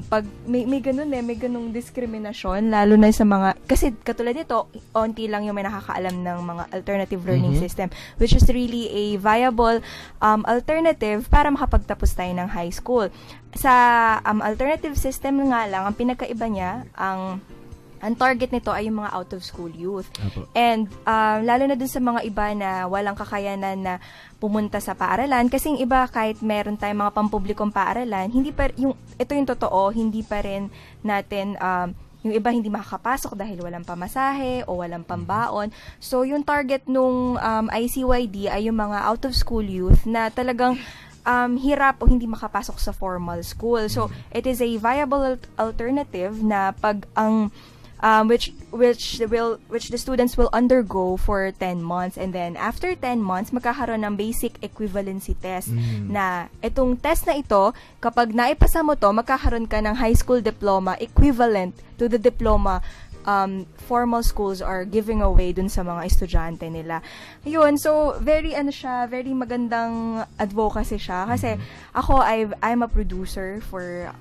pag may ganung diskriminasyon lalo na sa mga kasi katulad nito onti lang yung may nakakaalam ng mga alternative learning system, which is really a viable alternative para makapagtapos tayo ng high school. Sa alternative system nga lang, ang pinakaiba niya, ang target nito ay yung mga out-of-school youth. Apo. And lalo na dun sa mga iba na walang kakayanan na pumunta sa paaralan, kasi yung iba kahit meron tayong mga pampublikong paaralan, ito yung totoo, hindi pa rin natin yung iba hindi makakapasok dahil walang pamasahe o walang pambaon. So yung target nung ICYD ay yung mga out-of-school youth na talagang hirap o hindi makapasok sa formal school. So it is a viable alternative na pag ang which the students will undergo for 10 months, and then after 10 months magkakaroon ng basic equivalency test na itong test na ito, kapag naipasa mo to, magkakaroon ka ng high school diploma equivalent to the diploma formal schools are giving away dun sa mga estudyante nila. Yun, so very magandang advocacy siya kasi ako I'm a producer for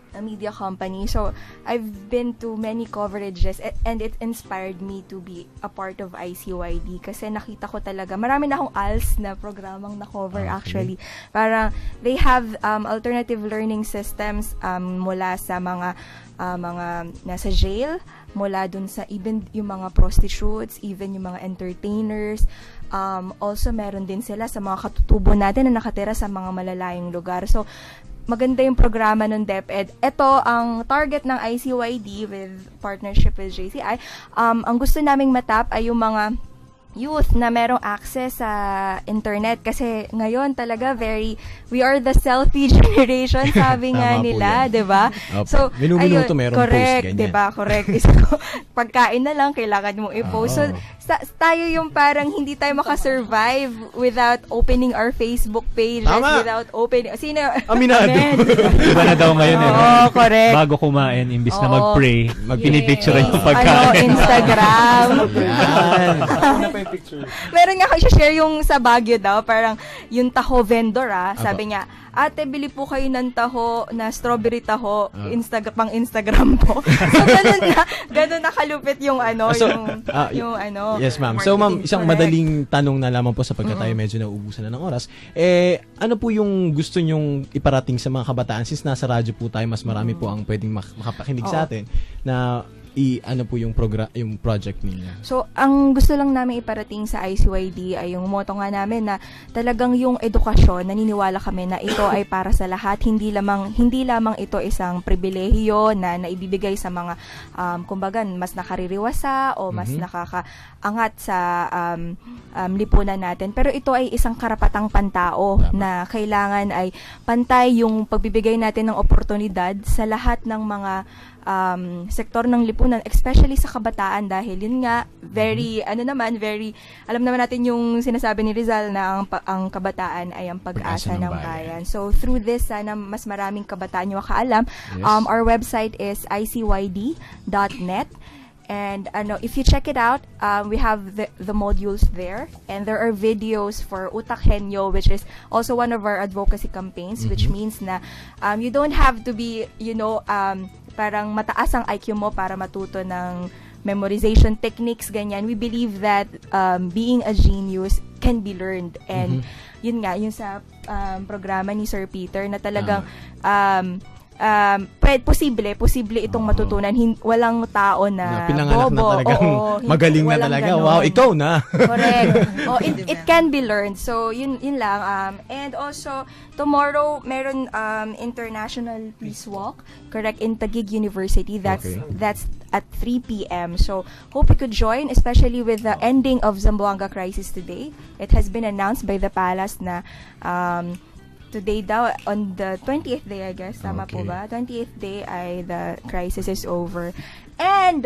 a media company. So, I've been to many coverages and it inspired me to be a part of ICYD kasi nakita ko talaga, marami na akong ALS na programang na-cover actually. Parang, they have alternative learning systems mula sa mga nasa jail, mula dun sa even yung mga prostitutes, even yung mga entertainers. Also, meron din sila sa mga katutubo natin na nakatira sa mga malalayong lugar. So, maganda yung programa ng DepEd. Ito, ang target ng ICYD with partnership with JCI. Ang gusto naming matap ay yung mga youth na merong access sa internet kasi ngayon talaga we are the selfie generation, sabi nga nila, 'di ba? So minuto meron correct, post ganyan. 'di ba? Correct. So, pagkain na lang kailangan mo i-post. So tayo yung parang hindi tayo makasurvive without opening our Facebook pages, without opening Aminado. Iba na daw ngayon correct. Bago kumain, imbis na mag-pray, pinipicture yung pagkain. Instagram. Meron nga ako share yung sa Baguio daw, parang yung taho vendor sabi niya, ate, bili po kayo ng taho na strawberry taho, pang Instagram po. So, ganun na kalupit yung Yes, ma'am. So, ma'am, isang madaling tanong na lamang po sapagkat tayo medyo nauubusan na ng oras. Ano po yung gusto nyong iparating sa mga kabataan? Since nasa radyo po tayo, mas marami po ang pwedeng makapakinig sa atin na ano po yung project ninyo? So, ang gusto lang namin iparating sa ICYD ay yung motto nga namin na talagang yung edukasyon, naniniwala kami na ito ay para sa lahat, hindi lamang ito isang pribilehiyo na naibibigay sa mga kumbaga mas nakaririwasa o mas nakakaangat sa lipunan natin. Pero ito ay isang karapatang pantao na kailangan ay pantay yung pagbibigay natin ng oportunidad sa lahat ng mga sektor ng lipunan, especially sa kabataan dahil yun nga, alam naman natin yung sinasabi ni Rizal na ang kabataan ay ang pag-asa ng bayan. So, through this, sana mas maraming kabataan yung makaalam. Our website is icyyd.net. And if you check it out, we have the modules there, and there are videos for Utak Henyo, which is also one of our advocacy campaigns, which means na you don't have to be, parang mataas ang IQ mo para matuto ng memorization techniques, ganyan. We believe that being a genius can be learned. And yun nga, yung sa programa ni Sir Peter na talagang posible itong matutunan. Walang tao na pinanganak bobo. na talagang magaling na talaga. Ganun. Wow, ikaw na. Correct. It can be learned. So, yun lang. And also, tomorrow, meron International Peace Walk, correct, in Taguig University. That's at 3 p.m. So, hope you could join, especially with the ending of Zamboanga crisis today. It has been announced by the palace na today daw, on the 20th day, I guess, tama po ba? 20th day ay the crisis is over. And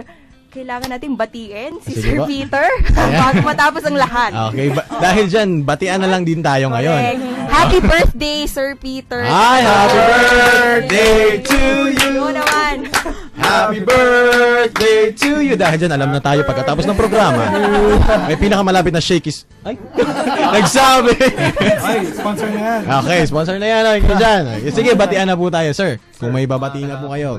kailangan nating batiin si Sige Sir po. Peter bago matapos ang lahat. Okay, dahil dyan, batian na lang din tayo ngayon. Correct. Happy birthday, Sir Peter. Ay, happy birthday to you. Oo naman. Happy birthday to you. Dahil dyan, alam na tayo pagkatapos ng programa. May pinakamalapit na shake is... Ay, nagsabi. Ay, sponsor na yan. Okay, sponsor na yan. Okay, dyan. Sige, batian na po tayo, sir. Kung may babatiin na po kayo.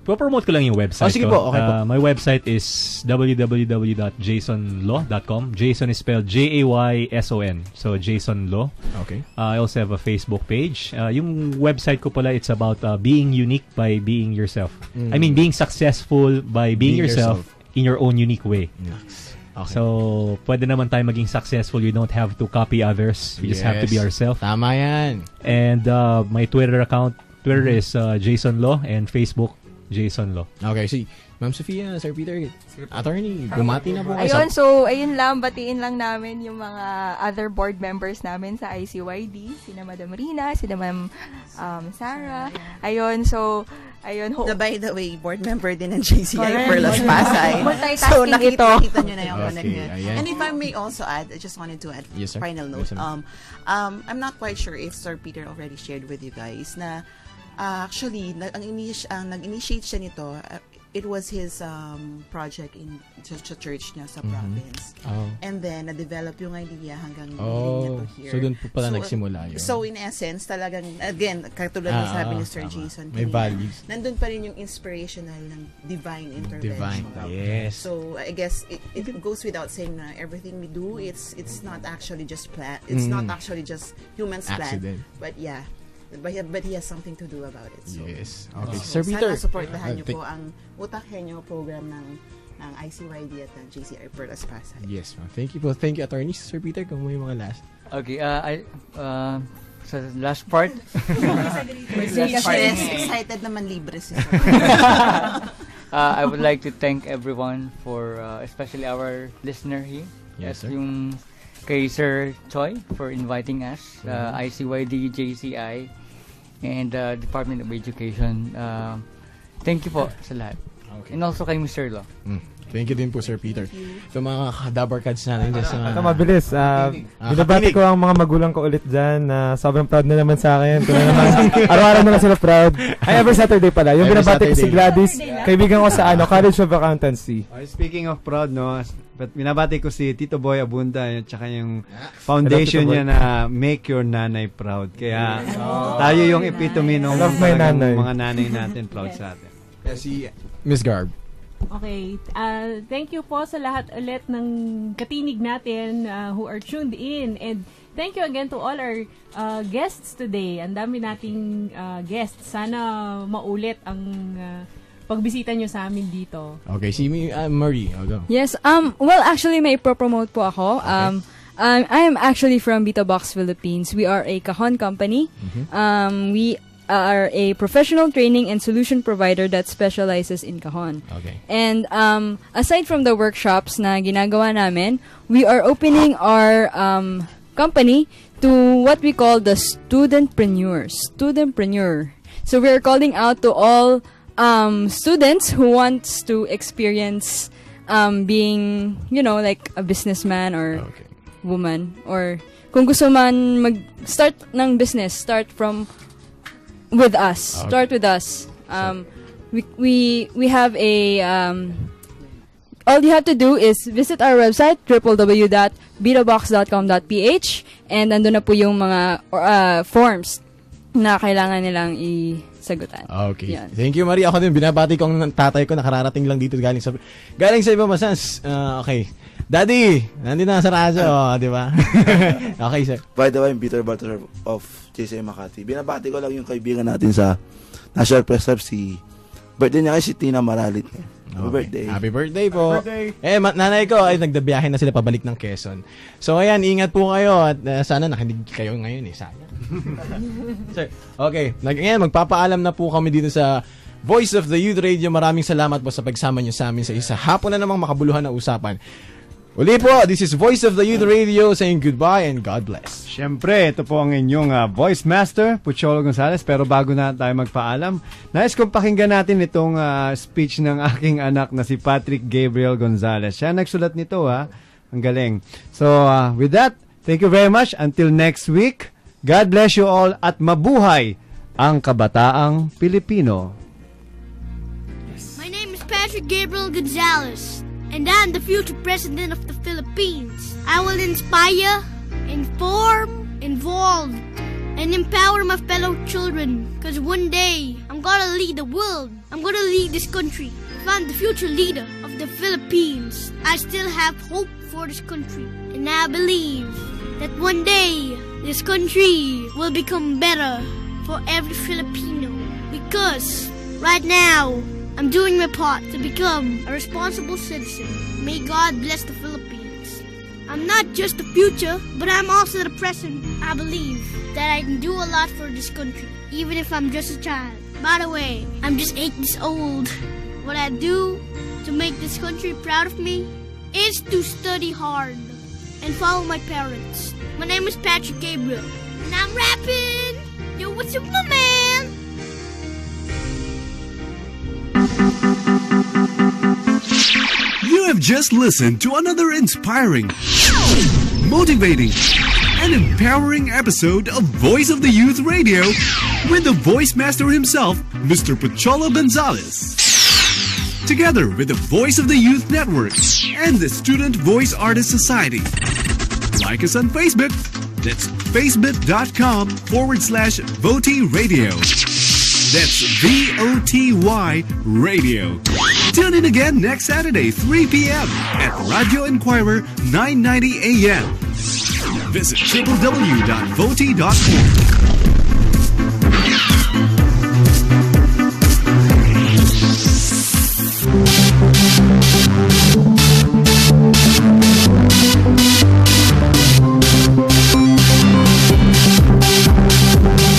Promote ko lang yung website. Sige po, okay po. My website is www.jasonlaw.com. Jason is spelled Jayson. So, Jason Law. Okay. I also have a Facebook page. Yung website ko pala, it's about being unique by being yourself. I mean, being successful by being yourself in your own unique way. Yes. Okay. So, pwede naman tayo maging successful. You don't have to copy others. We just have to be ourselves. Tama yan. And my Twitter account, is Jason Law, and Facebook, Jason Law. Okay, see. Ma'am Sofia, Sir Peter, attorney, bumati na po kayo. Ayun, so, ayun lang, batiin lang namin yung mga other board members namin sa ICYD, sina Madam Rina, sina Ma'am Sarah. Ayun, so, ayun. By the way, board member din ng JCI Correct. Perlas Pasay. Multitasking So, ito. nakita nyo na yung connect niya. ayan. And if I may also add, I just wanted to add Yes, sir. final note. Yes, sir. I'm not quite sure if Sir Peter already shared with you guys na actually, nag-initiate siya nito. It was his project in church niya sa province. Oh. And then, na-develop yung idea hanggang Oh, niya to here. so dun po pala nagsimula yun. So, in essence, talagang, again, katulad ng sabi ni Sir tama. Jason, May kanina, values. nandun pa rin yung inspirational ng divine intervention. Yes. So, I guess, it goes without saying na everything we do, it's not actually just plan. It's not actually just humans Accident. plan. But yeah. But he has something to do about it. So, Yes. Okay. So, Sir Peter. sana supportahan niyo po ang Utak Henyo program ng ICYD at ng JCI Perlas Pasay. Yes, ma'am. Thank you po. Thank you, attorney. Sir Peter, kung may mga last. Okay, sa last part. Yes, excited naman libre siya. I would like to thank everyone for, especially our listener here. Yes, sir. Yung kay Sir Choi for inviting us, ICYD, JCI, and Department of Education. Thank you po sa lahat. Okay. And also kay Mr. Law. Thank you din po, Sir Peter. Ito mga Dabar Cards natin. Ito mabilis. Binabati ko ang mga magulang ko ulit dyan na sobrang proud na naman sa akin. Araw-araw na lang sila proud. Ay, every Saturday pala. Yung Every binabati ko si Saturday. Gladys, kaibigan ko sa College of Accountancy. Speaking of proud, no, but binabati ko si Tito Boy Abunda at saka yung foundation Hello, Tito niya na Make Your Nanay Proud. Kaya tayo yung epitome ng I love my nanay. mga nanay natin proud sa atin. Si Miss Garb. Okay. Thank you po sa lahat ulit ng katinig natin who are tuned in. And thank you again to all our guests today. Ang dami nating guests. Sana maulit ang pagbisita nyo sa amin dito. Okay, si Marie. Go. Yes, well, actually, may pro-promote po ako. I am actually from Bita Box, Philippines. We are a Cajon company. We are a professional training and solution provider that specializes in Cajon. Okay. And aside from the workshops na ginagawa namin, we are opening our company to what we call the studentpreneur. So we are calling out to all students who wants to experience being, like a businessman or woman, or kung gusto man mag-start ng business, start with us. Okay. Start with us. We have a all you have to do is visit our website www.bitabox.com.ph and nandun na po yung mga forms na kailangan nilang isagutan. Okay. Yan. Thank you, Marie. Ako din, binabati ko ang tatay ko, nakararating lang dito galing sa ibang masans. Okay. Daddy, nandito na sa radyo, di ba? Okay, sir. By the way, I'm Peter Bartor of JCI Makati. Binabati ko lang yung kaibigan natin sa National Press Club, si birthday niya si Tina Maralit. Happy birthday. Happy birthday po. Nanay ko ay nagdabiyahe na sila pabalik ng Quezon. So ayan, ingat po kayo at sana nakinig kayo ngayon sayang. Sir, okay. Ngayon, magpapaalam na po kami dito sa Voice of the Youth Radio. Maraming salamat po sa pagsama niyo sa amin sa isa hapon na namang makabuluhan na usapan. Uli po, this is Voice of the Youth Radio saying goodbye and God bless. Siyempre, ito po ang inyong voice master, Pucholo Gonzales. Pero bago na tayo magpaalam, nais kong pakinggan natin itong speech ng aking anak na si Patrick Gabriel Gonzales. Siya nagsulat nito ha. Ang galing. So, with that, thank you very much. Until next week, God bless you all at mabuhay ang kabataang Pilipino. My name is Patrick Gabriel Gonzales, and I'm the future president of the Philippines. I will inspire, inform, involve, and empower my fellow children. Because one day, I'm gonna lead the world. I'm gonna lead this country. If I'm the future leader of the Philippines, I still have hope for this country. And I believe that one day, this country will become better for every Filipino. Because right now, I'm doing my part to become a responsible citizen. May God bless the Philippines. I'm not just the future, but I'm also the present. I believe that I can do a lot for this country, even if I'm just a child. By the way, I'm just 8 years old. What I do to make this country proud of me is to study hard and follow my parents. My name is Patrick Gabriel, and I'm rapping. Yo, what's up, my man? You have just listened to another inspiring, motivating, and empowering episode of Voice of the Youth Radio with the voice master himself, Mr. Pucholo Gonzales. Together with the Voice of the Youth Network and the Student Voice Artist Society. Like us on Facebook. That's facebook.com/VOTY Radio. That's VOTY Radio. Tune in again next Saturday, 3 p.m. at Radio Inquirer 990 AM. Visit www.voty.org.